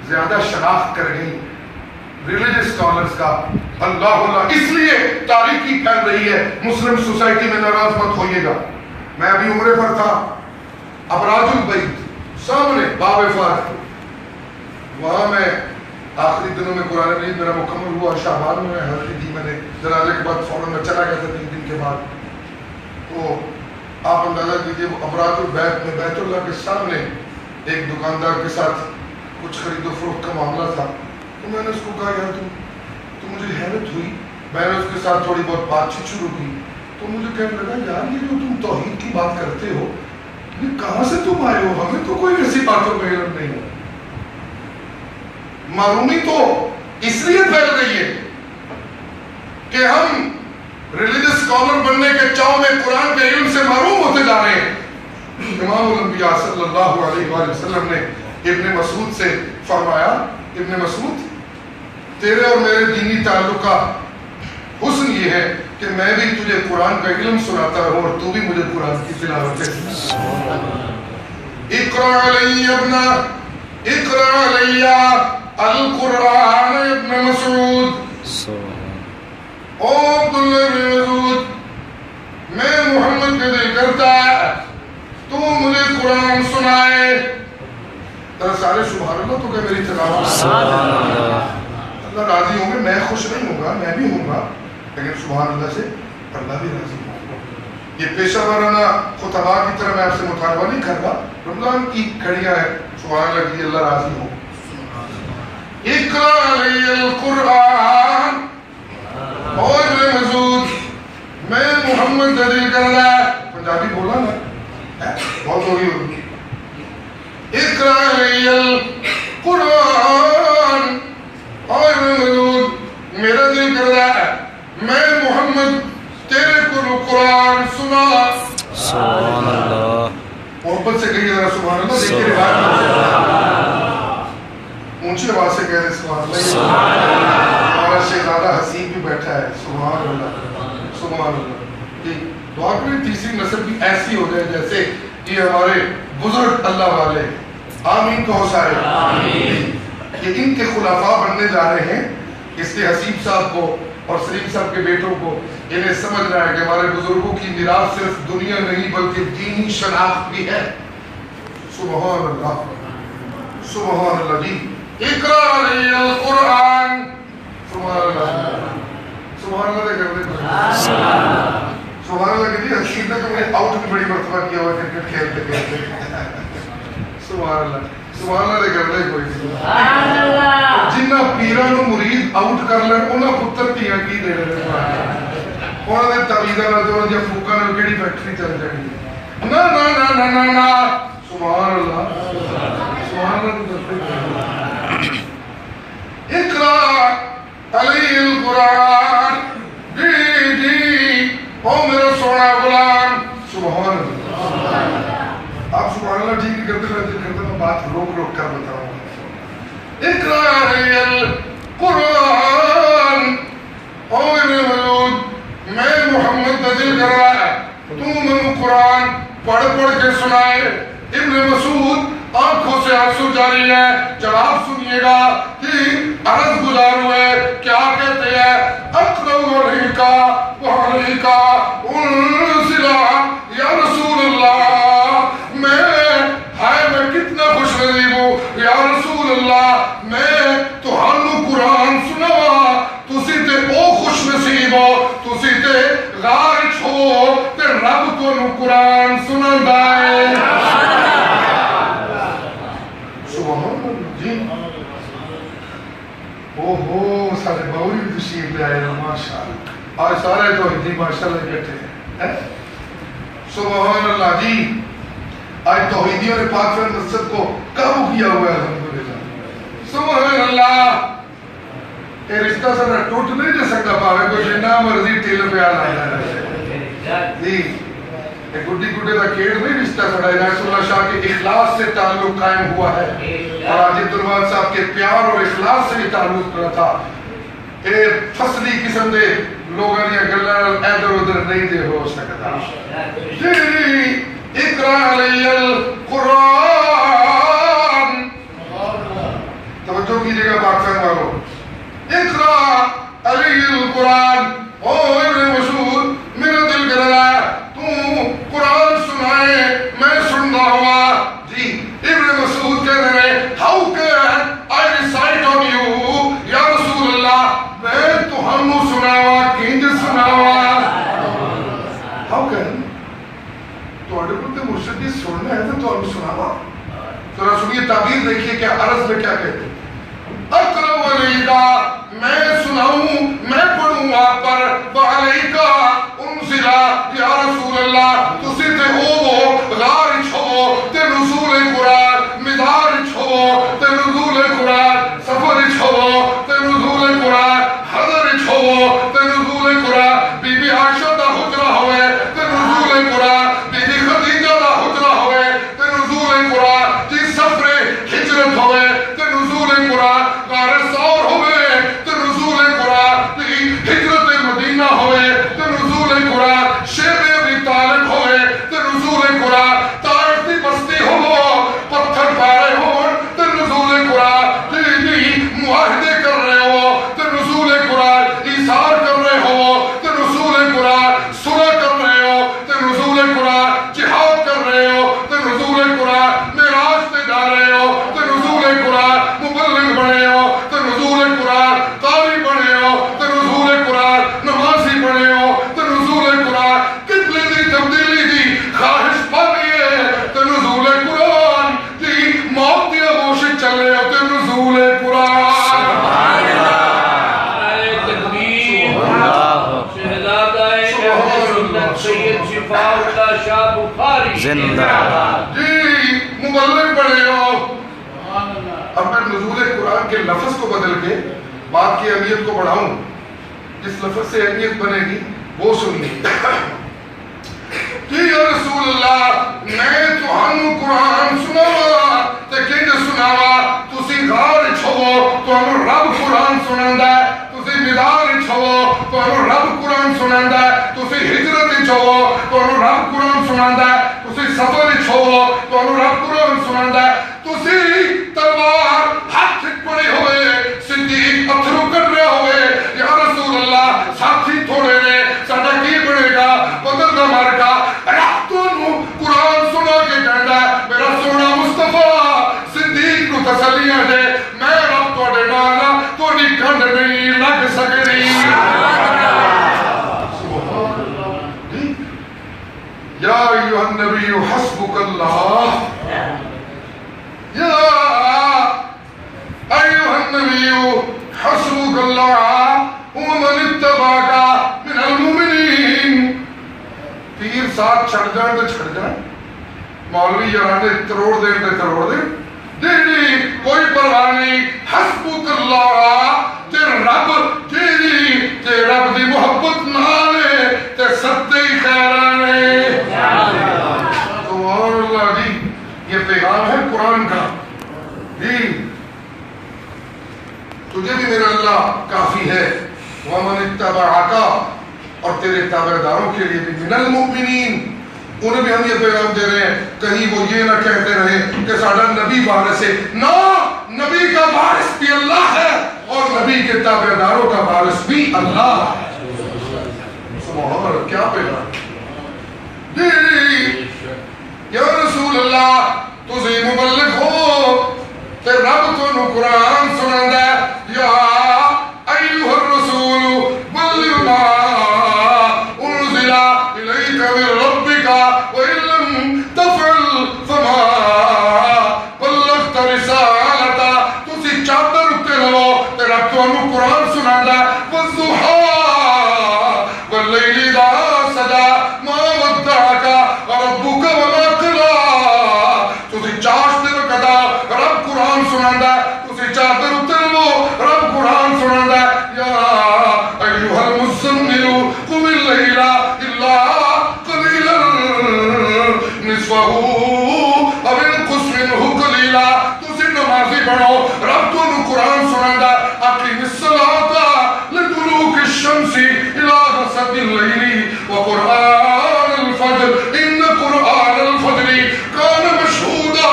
[SPEAKER 1] زیادہ شناخت کر گئی ریلیجس اسکالرز کا، اللہ اللہ۔ اس لیے تاریخی پھیل رہی ہے، مسلم سوسائٹی میں ناراض مت ہوئیے گا۔ میں ابھی عمرے پر تھا، ابراج البیت سامنے باب فاتح، وہاں میں آخری دنوں میں قرآن مجید میرا مکمل ہوا، شعبان میں حاضری دی میں نے، جنازے کے بعد فوراً میں چلا گیا تھا 3 دن کے بعد۔ تو آپ اندازہ کیجیے وہ ابراج البیت میں بیت اللہ کے سامنے ایک دکاندار کے ساتھ کچھ خرید و فروخت کا معاملہ تھا، تو میں نے اس کو کہا یار تو مجھے حیرت ہوئی، میں نے اس کے ساتھ تھوڑی بہت بات چیت شروع کی، تو مجھے کہنے لگا یار یہ جو تم توحید کی بات کرتے ہو یہ کہاں سے تم آئے ہو، ہمیں تو کوئی ایسی باتوں کا علم نہیں ہے۔ معلومی تو اس لیے پھیل گئی ہے کہ ہم ریلیجس اسکالر بننے کے چاؤ میں قرآن کے علم سے محروم ہوتے جا رہے ہیں۔ امام الانبیاء صلی اللہ علیہ وآلہ وسلم نے ابن مسعود سے فرمایا، ابن مسعود تیرے اور میرے دینی تعلق کا حسن یہ ہے کہ میں بھی تجھے قرآن کا علم سناتا ہوں اور تو بھی مجھے قرآن کی تلاوت سناتا ہے۔ اقرأ علی ابنا، اقرأ علی القرآن ابن مسعود، او عبداللہ بن مسعود، میں محمد کا دل کرتا ہے تو مجھے قرآن سنائے۔ سارے سبحان اللہ تو کہ میری تلاوت اللہ راضی ہوں گے، میں خوش نہیں ہوں گا، میں بھی ہوں گا، لیکن سبحان اللہ سے اللہ بھی راضی ہوگا۔ یہ پیشہ ورانہ خطبہ کی طرح میں آپ سے مطالبہ نہیں کر رہا، رمضان کی گھڑیاں ہیں، سبحان اللہ کی اللہ راضی ہو۔ اقرأ علی القرآن، اور ابن مسعود میں محمد کا دل کر رہا ہے، پنجابی بولا نا بہت ہوگی ہوگی۔ اقرأ علی القرآن، اور ابن مسعود میرا دل کر رہا ہے میں محمد تیرے کو قرآن سنا۔
[SPEAKER 3] سبحان اللہ،
[SPEAKER 1] محبت سے کہیے ذرا سبحان اللہ، دیکھیے روایت اونچی آواز سے کہہ رہے سبحان اللہ۔ ہمارا شہزادہ حسین بھی بیٹھا ہے، سبحان اللہ سبحان اللہ۔ جی دعا کریں تیسری نسل بھی ایسی ہو جائے جیسے یہ ہمارے بزرگ اللہ والے، آمین کہو سارے آمین۔ یہ ان کے خلفاء بننے جا رہے ہیں، اس لیے حسیب صاحب کو اور سلیم صاحب کے بیٹوں کو انہیں سمجھنا ہے کہ ہمارے بزرگوں کی میراث صرف دنیا نہیں بلکہ دینی شناخت بھی ہے۔ سبحان اللہ سبحان اللہ۔ جی اقرأ علی القرآن، سبحان اللہ سبحان اللہ کر دیں، سبحان اللہ کہ حسین نے تو مجھے آؤٹ بھی بڑی مرتبہ کیا ہوا کرکٹ کھیلتے کھیلتے. سبحان اللہ سبحان اللہ کر لے کوئی جنہ پیران نو مرید آؤٹ کر لین انہاں پتر پیاں کی دے رہے انہاں دے تعویذاں نال تے انہاں دی فوکاں نال کیڑی فیکٹری چل جانی. نا نا نا نا نا نا سبحان اللہ سبحان اللہ. اقرا علی القرآن جی جی او میرا سونا غلام. سبحان اللہ. آپ سبحان اللہ ٹھیک کرتے رہتے میں بات روک روک کر بتاؤں. اقرا علی القرآن او میرے مولود میں محمد نازل کر رہا ہے تو میں قرآن پڑھ پڑھ کے سنائے. ابن مسعود آنکھوں سے آنسو جاری ہے. جواب سنیے گا کہ عرض گزار ہوئے کیا کہتے ہیں. اقرأ علیکا وعلیکا انزلا یا رسول اللہ. میں کتنا خوش نصیب ہوں یا رسول اللہ. میں تہانوں قرآن سناوا تسی تے او خوش نصیب ہو تسی تے غارج ہو تے رب تانوں قرآن سناندا ہے. سبحان اللہ جی. اوہو سارے باوری بھی تشریف لے آئے ماشاءاللہ. آج سارے توحیدی ماشاءاللہ بیٹھے ہیں. سبحان اللہ جی. آج توحیدیوں نے پاک فیض مسجد کو قابو کیا ہوا ہے الحمدللہ. سبحان اللہ. یہ رشتہ سب ٹوٹ نہیں جا سکتا پاوے کوئی جنہ مرضی ٹیل پہ آ رہا ہے جی. ایک گڈی گڈے کا کیڑ نہیں رشتہ سڑا ہے. ناصر اللہ شاہ کے اخلاص سے تعلق قائم ہوا ہے اور عاجز دربار صاحب کے پیار اور اخلاص سے بھی تعلق کرا تھا. اے فصلی قسم دے لوگوں نے گلاں ادھر ادھر نہیں دے ہو سکتا جی. اقرأ علی القرآن. توجہ کیجئے گا پاکستان والوں. اقرأ علی القرآن. او ابن مسعود میرا دل کر رہا ہے تو قرآن سنائے میں سننا ہوا جی. ابن مسعود کہتے ہیں how can I recite on you یا رسول اللہ. میں تو ہم سناوا کنج سناوا. how can تو اڈے کو تے مرشد کی سننا ہے تو ہم سناوا. ذرا سنیے تعبیر دیکھیے کیا عرض میں کیا کہتے ہیں. اقرأ علیکا میں سناؤں میں پڑھوں آپ پر وعلیکا انزلا یا رسول اللہ. تسی تے ہو غارج ہو تے نزول قرآن مدارج ہو تے نزول قرآن سفرج ہو تے نزول قرآن حضرج ہو تے نزول قرآن بی بی عائشہ دا حجرہ ہوئے تے نزول قرآن بی بی خدیجہ دا حجرہ ہوئے تے نزول قرآن جی سفر ہجرت ہوئے تے نزول قرآن غار ثور ہوئے تے نزول قرآن ہجرت مدینہ ہوئے تے نزول قرآن شیب ابی طالب ہوئے تے نزول قرآن طائف دی بستی ہو پتھر پارے ہو تے نزول قرآن جی جی معاہدے کر رہے ہو تے نزول قرآن ایثار کر رہے ہو تے نزول قرآن صلح کر رہے ہو تے نزول قرآن جہاد کر رہے ہو تے نزول قرآن معراج تے جا رہے ہو تے نزول قرآن مبلغ بنے ہو تے نزول قرآن قاری بنے ہو تے نزول قرآن نمازی بنے ہو تے نزول قرآن کتنے دی تبدیلی دی خواہش پانی ہے تے نزول قرآن دی موت دی آغوش چلے ہو تے نزول قرآن.
[SPEAKER 3] سبحان اللہ.
[SPEAKER 2] تکبیر شہزادہ اہل سنت سید شفاء اللہ شاہ بخاری
[SPEAKER 3] زندہ
[SPEAKER 1] جی مبلغ بنے ہو. اب میں نزول قرآن کے لفظ کو بدل کے بات کی اہمیت کو بڑھاؤں. جس لفظ سے اہمیت بنے گی وہ سنیے. کہ یا رسول اللہ میں تہانوں قرآن سناوا تے کنج سناوا. تسی غارج ہو تانوں رب قرآن سناندا ہے. تسی مدارج ہو تانوں رب قرآن سناندا ہے. تسی ہجرت وچ ہو تانوں رب قرآن سناندا ہے. تسی سفر وچ ہو تانوں رب قرآن سناندا ہے. تسی تلوار ہاتھ پڑے ہوئے صدیق اتھرو کر رہے ہوئے یا رسول اللہ ساتھی تھوڑے نے ساڈا کی بنے گا بدل دا مار کا رب تانوں قرآن سنا کے کہندا ہے میرا سونا مصطفیٰ صدیق نو تسلیاں دے میں رب تواڈے نال تواڈی کنڈ نہیں لگ سکدی. سبحان اللہ. ایھا النبی حسبک اللہ یا ایھا النبی حسبک اللہ ومن اتبعک من المؤمنین. پیر ساتھ چھڑ جائیں تو چھڑ جائیں, مولوی یارانے تروڑ دیں تو تروڑ دیں, دیدی کوئی پرواہ نہیں. حسبک اللہ تے رب تیری تے رب دی محبت نالے تے ستے ہی خیرانے. سبحان اللہ جی, یہ پیغام ہے قرآن کا جی. تجھے بھی میرا اللہ کافی ہے. ومن اتبعک, اور تیرے تابعداروں کے لیے بھی من المؤمنین, انہیں بھی ہم یہ پیغام دے رہے ہیں کہیں وہ یہ نہ کہتے رہے کہ ساڑھا نبی وارث ہے. نا, نبی کا وارث بھی اللہ ہے اور نبی کے تابعداروں کا وارث بھی اللہ ہے. سبحان اللہ, کیا پیغام جی. یا رسول اللہ تسی مبلغ ہو تے رب تو قرآن سناندہ ہے. یا ایوہ الرسول بلغ ما انزل الیک من ربک وإن لم تفعل فما بلغت رسالتا. تسی چادر اتے لو تے رب تو قرآن سناندہ ہے. والضحیٰ واللیل اذا سجا ما ودعک ربک وما قلى. تسی چاش دے وقتا رب قرآن سناندہ ہے. تسی چادر اتے لو رب قرآن سناندہ ہے. یا ایوہ المزمل قم اللیل الا قلیلا نصفہ او انقص منہ قلیلا. تسی نمازی بڑھو رب تو قرآن سناندہ ہے. اقیم الصلاۃ لدلوک الشمس الى غسق اللیل وقرآن الفجر ان قرآن الفجر کان مشہودا.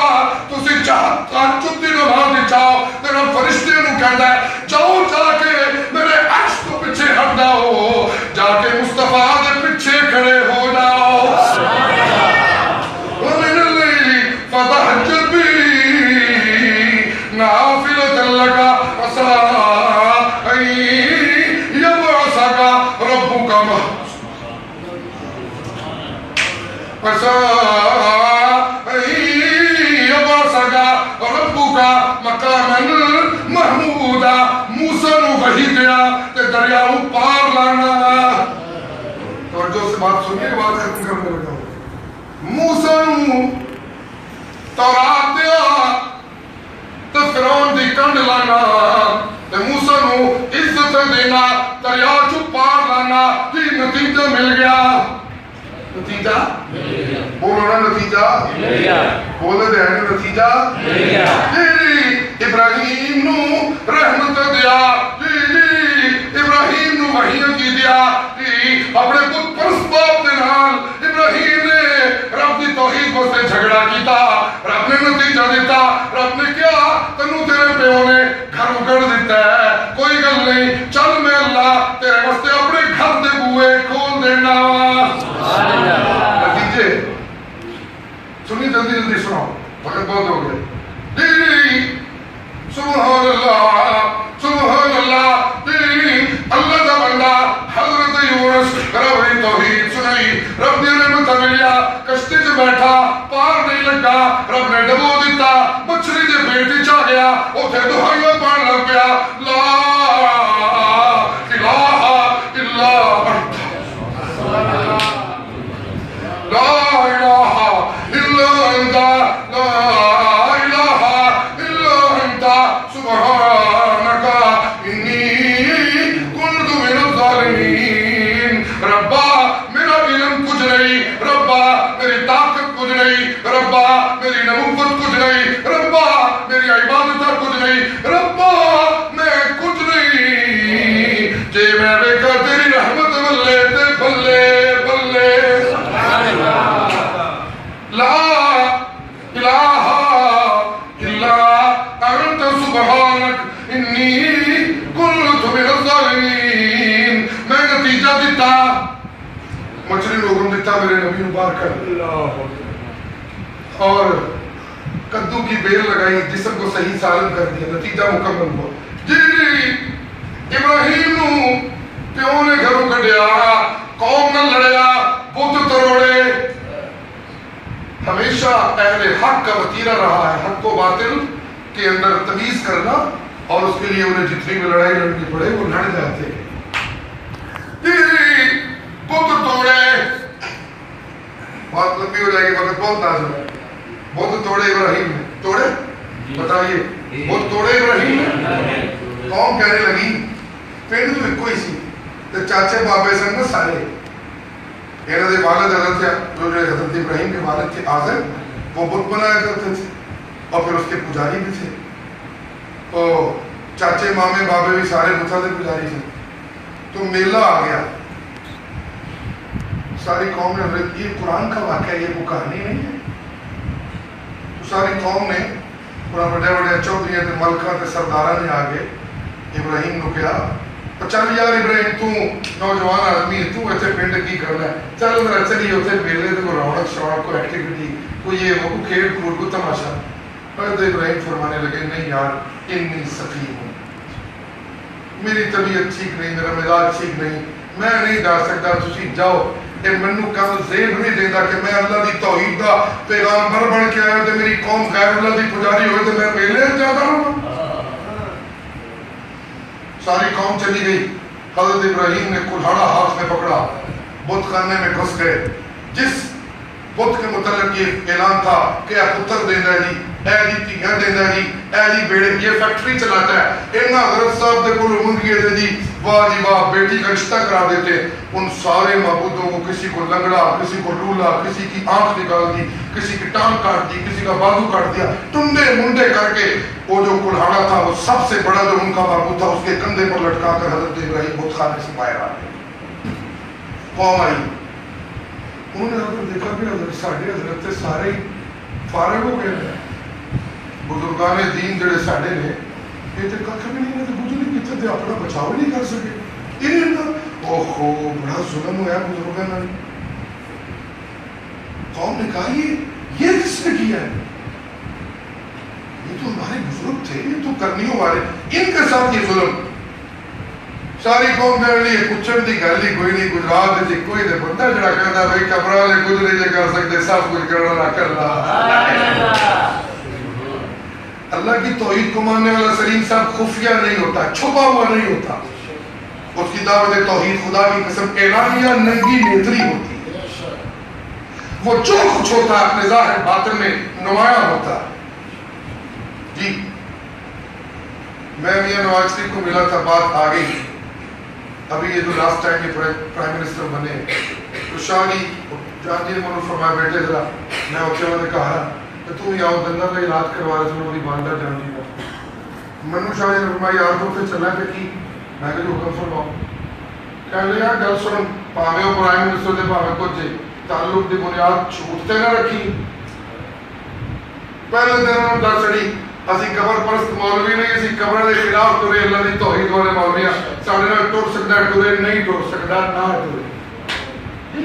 [SPEAKER 1] تسی چاہتا چتی نمازی چاہو تیرا فرشتے نو کہندا ہے جاؤ جا کے میرے عرش کو پیچھے ہٹ جاؤ, جا کے مصطفیٰ دے پیچھے کھڑے ہو جاؤ. ومن اللیل فتہجد بہ نافلۃ لک عسیٰ ان یبعثک ربک مقاما محمودا. موسیٰ نو وحی دیا تے دریاؤ پار لانا. توجہ سے بات سنیے, بات ختم کرنے لگا ہوں. موسیٰ نو تورات دیا تے فرعون دی کنڈ لانا تے موسیٰ نو عزت دینا دریاؤ چو پار لانا. یہ نتیجہ مل گیا. نتیجہ بولو نا, نتیجہ بولے دے ہیں نتیجہ. ابراہیم نو رحمت دیا, ابراہیم نو وحی کی دیا. اپنے پت پرست باپ دے نال ابراہیم نے رب دی توحید کو سے جھگڑا کیتا. رب نے نتیجہ دیتا. رب نے کیا تنو تیرے پیو نے گھر اگڑ دیتا ہے, کوئی گل نہیں, چل میں اللہ تیرے واسطے اپنے گھر دے بوئے کھول دینا. نتیجے سنی, جلدی جلدی سناؤ, وقت بہت ہو گئے. سبحان اللہ, سبحان اللہ. اللہ کا بندہ حضرت یونس رب نے توحید سنائی, رب نے رحمت ملیا, کشتی سے بیٹھا, پار نہیں لگا, رب نے ڈبو دیتا, مچھلی دے پیٹ چا گیا, اوتھے دہائیاں پان لگ گیا. لا الہ الا انت, لا الہ الا انت, لا الہ الا انت سبحانک انی کنت من الظالمین. ربا میرا علم کچھ نہیں, ربا میری طاقت کچھ نہیں, ربا میری نبوت کچھ نہیں, ربا میری عبادت کچھ نہیں, ربا میں کچھ نہیں. جے میں دیکھا تیری رحمت بلے تے بلے بلے. لا الہ الا انت سبحانک انی کنت من الظالمین. میں نتیجہ دیتا, مچھلی لوگوں دیتا میرے نبی مبارک, اور کدو کی بیر لگائی, جسم کو صحیح سالم کر دیا, نتیجہ مکمل ہوا. جی ابراہیم نو پیو نے گھروں کڈیا, قوم نہ لڑیا, بت تروڑے, ہمیشہ اہل حق کا وتیرہ رہا ہے، حق و باطل کے اندر تمیز کرنا، اور اس کے لیے انہیں جتنی بھی لڑائی لڑنی پڑے وہ لڑ جاتے ہیں۔ بت توڑے، بات لمبی ہو جائے گی، وقت بہت نازل ہے۔ بت توڑے ابراہیم نے، توڑے بتائیے، بت توڑے ابراہیم نے۔ قوم کہنے لگی پنڈ تو ایک ہی سی تے چاچے بابے سن نا سارے، انہوں نے والد حضرت جو حضرت ابراہیم کے والد تھے آزر، وہ بت بنایا کرتے تھے اور پھر اس کے پجاری بھی تھے، تو چاچے مامے بابے بھی سارے بتوں کے پجاری تھے۔ تو میلہ آ گیا، ساری قوم نے، یہ قرآن کا واقعہ، یہ وہ کہانی نہیں ہے۔ تو ساری قوم نے، بڑے بڑے چودھریاں تے ملکاں تے سرداراں نے آگے ابراہیم کو کہا چل یار ابراہیم تو نوجوان آدمی ہے، تو ایسے پنڈ کی کرنا ہے، چل ذرا چلیے اتنے میلے تے کوئی رونق شونق، کوئی ایکٹیویٹی، کوئی یہ وہ کھیل کود، کوئی تماشا۔ حضرت ابراہیم فرمانے لگے نہیں یار، انی سقیم ہوں، میری طبیعت ٹھیک نہیں، میرا مزاج ٹھیک نہیں، میں نہیں جا سکتا، تسی جاؤ۔ یہ منو کم ذہن نہیں دیتا کہ میں اللہ دی توحید دا پیغامبر بن کے آیا تے میری قوم غیر اللہ دی پجاری ہوئے تے میں میلے جاتا ہوں۔ ساری قوم چلی گئی، حضرت ابراہیم نے کلہاڑا ہاتھ میں پکڑا، بت خانے میں گھس گئے۔ جس بت کے متعلق یہ اعلان تھا کہ اے پتر دینا ہے جی، اے جی تیاں دینا ہے جی، اے جی بیڑے، یہ فیکٹری چلاتا ہے، اینا حضرت صاحب دے کو منگیے تھے جی، واہ جی واہ، بیٹی کا رشتہ کرا دیتے۔ ان سارے معبودوں کو، کسی کو لنگڑا، کسی کو لولا، کسی کی آنکھ نکال دی، کسی کی ٹانگ کاٹ دی، کسی کا بازو کاٹ دیا، ٹنڈے منڈے کر کے وہ جو کلہاڑا تھا، وہ سب سے بڑا جو ان کا معبود تھا، اس کے کندھے پر لٹکا کر حضرت ابراہیم بت خانے سے باہر آ گئے۔ قوم آئی، انہوں نے حضرت دیکھا کہ حضرت ساڑھے حضرت سے سارے فارغ ہو گئے ہیں، بزرگان دین جڑے ساڑھے نے، یہ تو کچھ بھی نہیں ہے، بزرگ کتنے تھے اپنا بچاؤ نہیں کر سکے۔ اوہو بڑا ظلم ہوا بزرگوں نے۔ قوم نے کہا یہ کس نے کیا ہے؟ یہ تو ہمارے بزرگ تھے، یہ تو کرنیوں والے، ان کے ساتھ یہ ظلم۔ ساری قوم کہنے لیے پوچھن دی گل ہی کوئی نہیں، گجرات وچ کوئی تے بندہ جڑا کہندا بھائی قبر والے کچھ نہیں جے کر سکتے، سب کچھ کرنا کرنا۔ اللہ کی توحید کو ماننے والا سلیم صاحب خفیہ نہیں ہوتا، چھپا ہوا نہیں ہوتا، اس کی دعوت توحید خدا کی قسم اعلانیہ ننگی نیتری ہوتی ہے، وہ جو کچھ ہوتا ہے اپنے ظاہر باطن میں نمایاں ہوتا ہے۔ جی میں میاں نواز شریف کو ملا تھا، بات آ گئی، ابھی یہ جو لاسٹ ٹائم یہ پرائم منسٹر بنے تو شاہ جی جان جی نے فرمایا بیٹے ذرا میں اوکے والے کہا کہ تم ہی آؤ دندا کا علاج کروا رہے تھے میری والدہ جان جی کا۔ منو شاہ جی نے فرمایا یار تو پھر چلا کہ کی میں کہ جو حکم فرماؤ، کہنے لگا گل سن، پاوے وہ پرائم منسٹر دے پاوے کچھ جی تعلق دی بنیاد جھوٹ تے نہ رکھی۔ پہلے دن انہوں نے چڑی اسی قبر پرست مولوی نہیں، اسی قبر کے خلاف ٹرے، اللہ دی توحید والے مولویاں سارے نال ٹر سکتا ہے، ٹرے نہیں ٹر سکتا، نہ ٹرے۔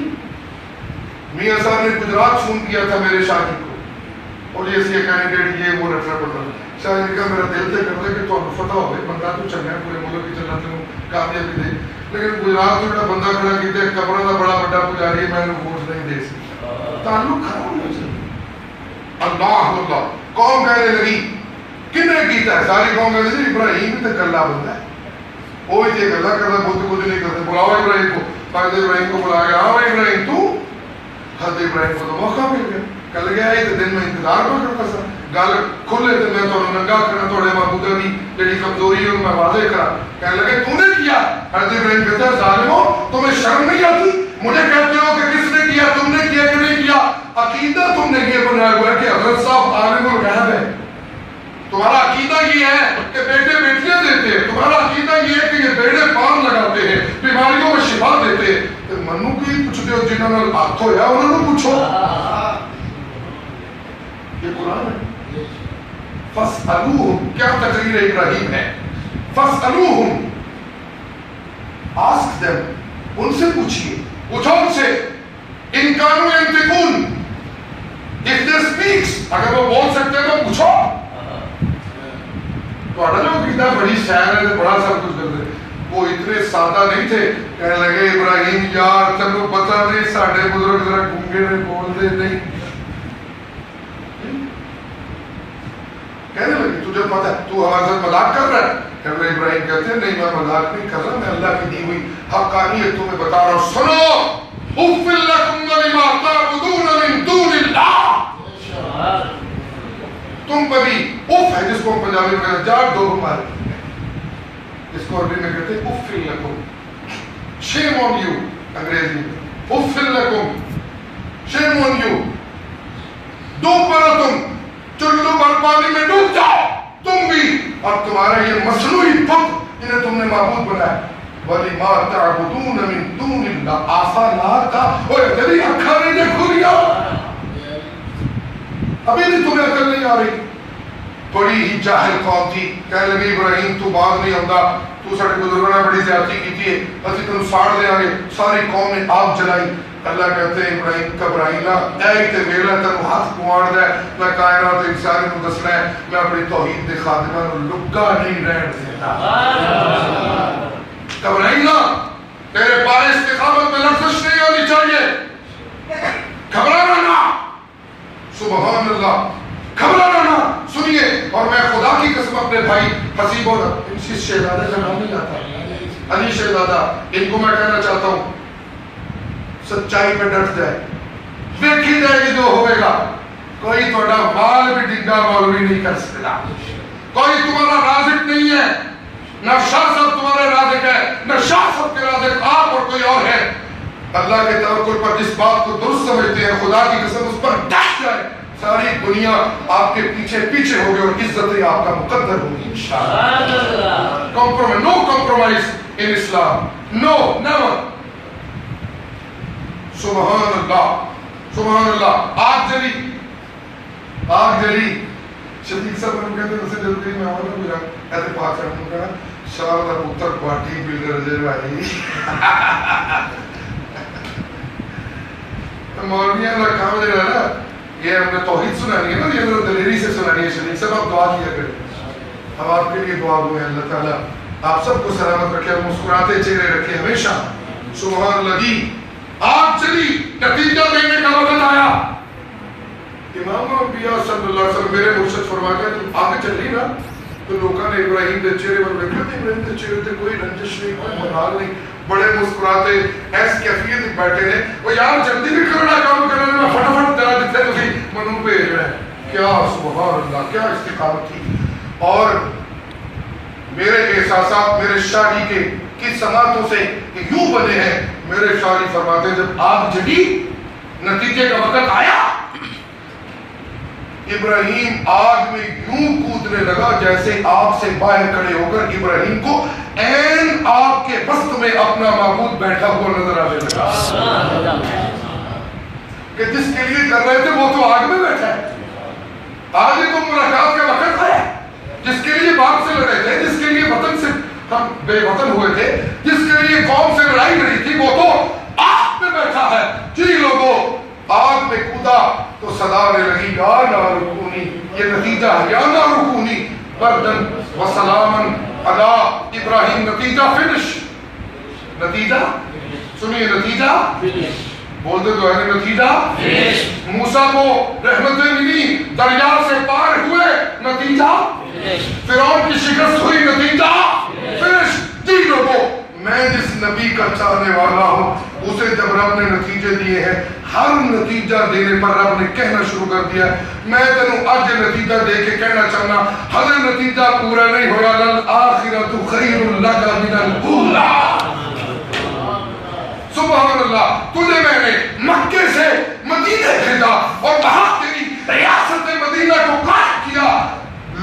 [SPEAKER 1] میاں صاحب نے گجرات فون کیا تھا میرے شاہ جی کو، اور یہ سی کینڈیڈیٹ یہ وہ رٹنا پڑتا، شاہ جی کا میرا دل سے کرتا ہے کہ تمہیں فتح ہوئے بندہ تو چنگا ہے، پورے ملک کی چلنا تمہیں کامیابی دے، لیکن گجرات میں بندہ کھڑا کیتے قبر کا بڑا بڑا پجاری میں نے ووٹ نہیں دے سکتا، تعلق خراب ہو جائے۔ اللہ اللہ قوم کہنے لگی کنے کیتا ہے؟ ساری قوم کہتے ہیں ابراہیم تو گلا بندہ ہے، وہ یہ گلا کرتا بہت کچھ نہیں کرتے، بلاؤ ابراہیم کو، حضرت ابراہیم کو بلا گیا، ہاں ابراہیم تو، حضرت ابراہیم کو تو موقع مل گیا، کل گیا یہ دن میں انتظار کر کرتا سا، گل کھلے تو میں تو ننگا کرنا تھوڑے معبودہ کی جڑی کمزوری ہے میں واضح کرا، کہنے لگے تو نے کیا؟ حضرت ابراہیم کہتا ہے ظالمو تمہیں شرم نہیں آتی؟ مجھے کہتے ہو کہ کس نے کیا، تم نے کیا کہ نہیں کیا؟ عقیدہ تم نے یہ بنایا ہوا ہے کہ حضرت صاحب عالم الغیب ہے، تمہارا عقیدہ یہ ہے کہ بیٹے بیٹیاں دیتے ہیں، تمہارا عقیدہ یہ ہے کہ یہ بیڑے پار لگاتے ہیں، بیماریوں میں شفا دیتے ہیں، تو منو کی پوچھتے ہو جنہوں نے ہاتھ ہویا انہوں نے پوچھو، یہ قرآن ہے۔ فَاسْأَلُوهُمْ کیا تقریر ابراہیم ہے، فَاسْأَلُوهُمْ ask them، ان سے پوچھئے، پوچھو ان سے، ان کانو ينطقون if they speaks، اگر وہ بول سکتے ہیں تو پوچھو۔ تو اڑا جو کتنا بڑی شہر ہے بڑا سب کچھ کرتے، وہ اتنے سادہ نہیں تھے، کہنے لگے ابراہیم یار تنو پتہ نہیں ساڑھے بزرگ ذرا گونگے نے بول دے نہیں، کہنے لگی تجھے پتہ ہے تو ہمارے ساتھ مذاق کر رہا ہے؟ حضرت ابراہیم کہتے ہیں نہیں میں مذاق نہیں کر رہا، میں اللہ کی دی ہوئی حقانیت تمہیں بتا رہا ہوں، سنو اف لکم ولما تعبدون من دون اللہ، تم کبھی اف ہے جس کو ہم پنجابی میں کہتے ہیں جاٹ دو ہمارے، اس کو عربی میں کہتے ہیں اف لکم، شیم آن یو انگریزی میں، اف لکم شیم آن یو، ڈوب پڑو تم، چلو بھر پانی میں ڈوب جاؤ تم بھی اور تمہارا یہ مصنوعی بت انہیں تم نے معبود بنایا، وَلِمَا تَعْبُدُونَ مِن دُونِ اللَّهِ آسانات تھا، اوہ تیری اکھا نہیں دیکھو لیا، ابھی بھی تمہیں عقل نہیں آ رہی، بڑی ہی جاہل قوم تھی، کہنے لگی ابراہیم تو باز نہیں ہوتا، تو ساڑھے بزرگوں نے بڑی زیادتی کی تھی، اسی تم ساڑ دے آگے، ساری قوم نے آگ جلائی، اللہ کہتے ہیں ابراہیم گھبرائی نہ، اے تے ویلا تن ہاتھ پوار دے، میں کائنات انسانی کو دسنا ہے، میں اپنی توحید دے خاتمہ نو لگا نہیں رہن دیتا، گھبرائی نہ، تیرے پائے استقامت میں لفظ نہیں آنی چاہیے، گھبرانا نہ، سبحان اللہ، گھبرانا نہ، سنیے، اور میں خدا کی قسم اپنے بھائی حسیب اور انسیس شہزادہ کا نام نہیں لاتا، علی شہزادہ، ان کو میں کہنا چاہتا ہوں سچائی پہ ڈٹ جائے، دیکھی جائے گی جو ہوئے گا، کوئی تھوڑا بال بھی ڈنگا مولوی نہیں کر سکتا، کوئی تمہارا رازق نہیں ہے، نہ شاہ صاحب تمہارے رازق ہے، نہ شاہ صاحب کے رازق آپ اور کوئی اور ہے، اللہ کے توکل پر جس بات کو درست سمجھتے ہیں خدا کی قسم اس پر ڈٹ جائے، ساری دنیا آپ کے پیچھے پیچھے ہوگی اور عزتیں آپ کا مقدر ہوگی انشاءاللہ۔ کمپرومائز، نو کمپرومائز ان اسلام، نو نیور، سبحان اللہ، سبحان اللہ، آگ جلی، شدید صاحب نے کہتے ہیں اسے جلدی میں آوانا ہو جائے، ایسے پاک صاحب نے کہا شاہ در اتر پارٹی بلڈر رجل بھائی، مولیاں کا کام دے رہا نا، یہ ہم نے توحید سنانی ہے نا، یہ ذرا دلیری سے سنانی ہے، شدید صاحب آپ دعا کیا کریں، ہم آپ کے لیے دعا ہوئے اللہ تعالیٰ آپ سب کو سلامت رکھے اور مسکراتے چہرے رکھے ہمیشہ، سبحان اللہ۔ آگ چلی، نتیجہ دینے کا وقت آیا، امام انبیاء صلی اللہ علیہ وسلم میرے مرشد فرماتے ہیں جب آگ چلی نا تو لوگوں نے ابراہیم دے چہرے پر دیکھا کہ ابراہیم دے چہرے تے کوئی رنجش نہیں، کوئی منال نہیں، بڑے مسکراتے ایس کیفیت بیٹھے نے، وہ یار جلدی بھی کرنا کام کرنے میں فٹافٹ درا دیتے تھی منو بھیج رہے ہیں، کیا سبحان اللہ، کیا استقامت تھی۔ اور میرے احساسات میرے شاعری کے کس سماعتوں سے یوں بنے ہیں، میرے شاعری فرماتے ہیں جب آگ جلی نتیجے کا وقت آیا، ابراہیم آگ میں یوں کودنے لگا جیسے آگ سے باہر کھڑے ہو کر ابراہیم کو عین آگ کے وسط میں اپنا معبود بیٹھا ہوا نظر آنے لگا کہ جس کے لیے کر رہے تھے وہ تو آگ میں بیٹھا ہے، آج ہی تو ملاقات کا وقت ہے، جس کے لیے باپ سے لڑے تھے، جس کے لیے وطن سے ہم بے وطن ہوئے تھے، جس کے لیے قوم سے لڑائی لڑی تھی، وہ تو آگ میں بیٹھا ہے۔ جی لوگوں، آگ میں کودا تو صدا نے لگی یا نارکونی، یہ نتیجہ ہے یا نارکونی بردن و سلامن علی ابراہیم، نتیجہ فنش، نتیجہ سنیے، نتیجہ بولتے تو ہے نتیجہ فنش، موسیٰ کو رحمتیں ملی، دریا سے پار ہوئے، نتیجہ فرعون کی شکست ہوئی، نتیجہ فنش۔ جی لوگوں، میں جس نبی کا چاہنے والا ہوں اسے جب رب نے نتیجے دیے ہیں، ہر نتیجہ دینے پر رب نے کہنا شروع کر دیا ہے، میں تینوں اج نتیجہ دے کے کہنا چاہنا، ہر نتیجہ پورا نہیں ہویا، للآخرۃ خیر لک من الاولی۔ سبحان اللہ، تجھے میں نے مکے سے مدینے بھیجا اور وہاں تیری ریاست مدینہ کو قائم کیا،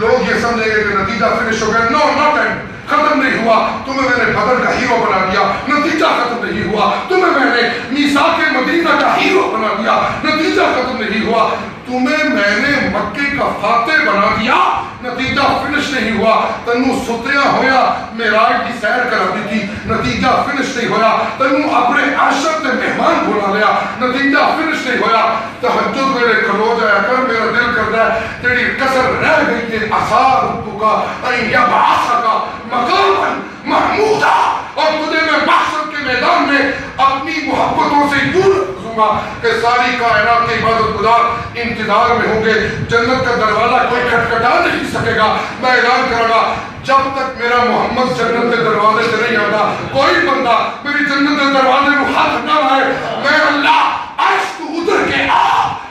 [SPEAKER 1] لوگ یہ سمجھیں گے کہ نتیجہ فنش ہو گیا، نو ناٹ اینڈ، ختم نہیں ہوا، تمہیں میں نے بدر کا ہیرو بنا دیا، نتیجہ ختم نہیں ہوا، تمہیں میں نے میثاق مدینہ کا ہیرو بنا دیا، نتیجہ ختم نہیں ہوا، تمہیں میں نے مکے کا فاتح بنا دیا، نتیجہ فنش نہیں ہوا، تنو ستیاں ہویا معراج کی سیر کراتی تھی، نتیجہ فنش نہیں ہویا، تنو اپنے عاشق تے مہمان بلا لیا، نتیجہ فنش نہیں ہویا، تہجد میرے کھلو جایا کر، میرا دل کرتا ہے تیری کسر رہ گئی تھی، آثار ربکا این یبعثکا مقاما محمودا، اور تجھے میں محشر کے میدان میں اپنی محبتوں سے یوں گا کہ ساری کائنات کے عبادت گزار انتظار میں ہوں گے، جنت کا دروازہ کوئی کھٹکھٹا نہیں سکے گا۔ میں اعلان کروں گا جب تک میرا محمد جنت کے دروازے سے نہیں آتا، کوئی بندہ میری جنت کے دروازے کو ہاتھ نہ لائے، میں اللہ عرش تو اتر کے آ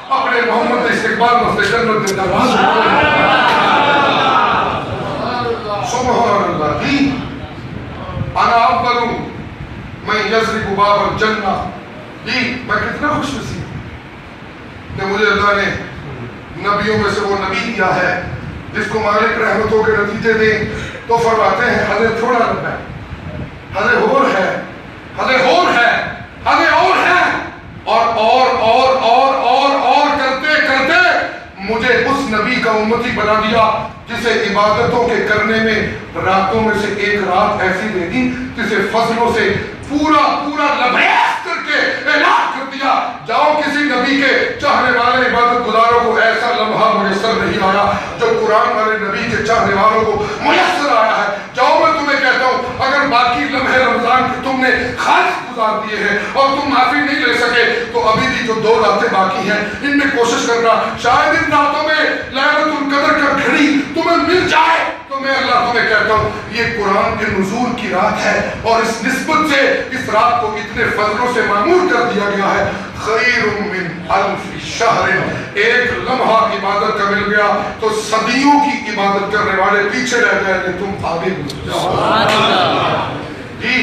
[SPEAKER 1] اپنے محمد کے استقبال میں جنت کے دروازے سبحان اللہ جی انا اول میں یضرب باب الجنہ جی میں کتنا خوش نصیب کہ مجھے اللہ نے نبیوں میں سے وہ نبی دیا ہے جس کو مالک رحمتوں کے نتیجے دیں تو فرماتے ہیں حضرت تھوڑا لگا ہے، حضرت اور ہے، حضرت اور ہے، حضرت اور ہے، اور کرتے کرتے مجھے اس نبی کا امتی بنا دیا جسے عبادتوں کے کرنے میں راتوں میں سے ایک رات ایسی دے دی جسے فضلوں سے پورا لبریز کر کے اعلان کر دیا جاؤ کسی نبی کے چاہنے والے عبادت گزاروں کو ایسا لمحہ میسر نہیں آیا جو قرآن والے نبی کے چاہنے والوں کو میسر آیا ہے۔ جاؤ میں تمہیں کہتا ہوں اگر باقی لمحے رمضان کے تم نے خالص گزار دیے ہیں اور تم معافی نہیں لے سکے تو ابھی بھی جو 2 راتیں باقی ہیں ان میں کوشش کرنا، شاید ان راتوں میں لیلۃ القدر کا گھڑی تمہیں مل جائے تو میں اللہ تمہیں کہتا ہوں یہ قرآن کے نزول کی رات ہے اور اس نسبت سے اس رات کو اتنے فضلوں سے معمور کر دیا گیا ہے۔ خیر من الف شہر، ایک لمحہ عبادت کا مل گیا تو صدیوں کی عبادت کرنے والے پیچھے رہ جائیں گے، تم آگے گزر جاؤ۔ جی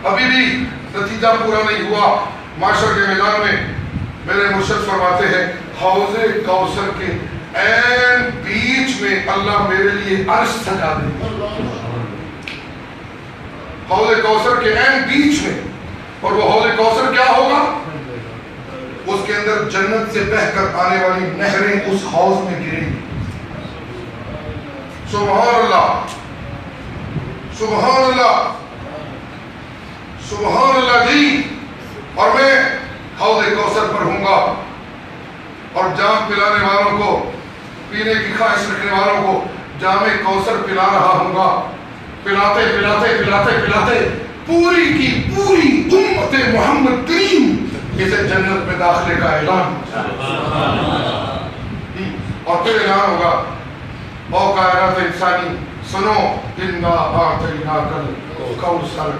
[SPEAKER 1] ابھی بھی نتیجہ پورا نہیں ہوا، معاشر کے میدان میں میرے مرشد فرماتے ہیں حوض کوثر کے این بیچ میں اللہ میرے لیے عرش سجا دے، حوض کوثر کے این بیچ میں، اور وہ حوض کوثر کیا ہوگا؟ اس کے اندر جنت سے بہ کر آنے والی نہریں اس حوض میں گریں گی۔ سبحان اللہ سبحان اللہ سبحان اللہ جی، اور میں حوض کوثر پر ہوں گا اور جام پلانے والوں کو، پینے کی خواہش رکھنے والوں کو جام کوثر پلا رہا ہوں گا، پلاتے پلاتے پلاتے پلاتے پوری کی پوری امت محمد کریم اسے جنت میں داخلے کا اعلان، اور پھر اعلان ہوگا او کائنات انسانی سنو انا اعطیناک الکوثر،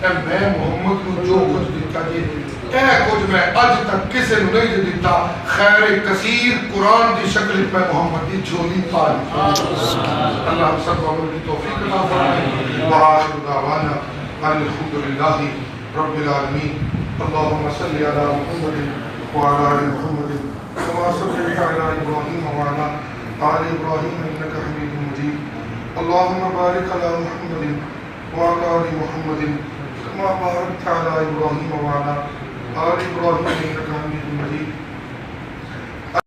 [SPEAKER 1] اے میں محمد کو جو کچھ دیتا جی اے کچھ میں اج تک کسے نہیں دیتا، خیر کثیر قرآن دی شکل میں محمد دی جھولی پالی۔ اللہ ہم سب کو عمل کی توفیق عطا فرمائے۔ وآخر دعوانا الحمد للہ رب العالمین۔ اللہم صلی علی محمد وعلی آل محمد كما صليت على ابراہیم وعلى آل ابراہیم انك حمید مجید۔ اللہم بارک علی محمد وعلى آل محمد كما باركت على ابراہیم وعلى آل ابراہیم انك حمید مجید۔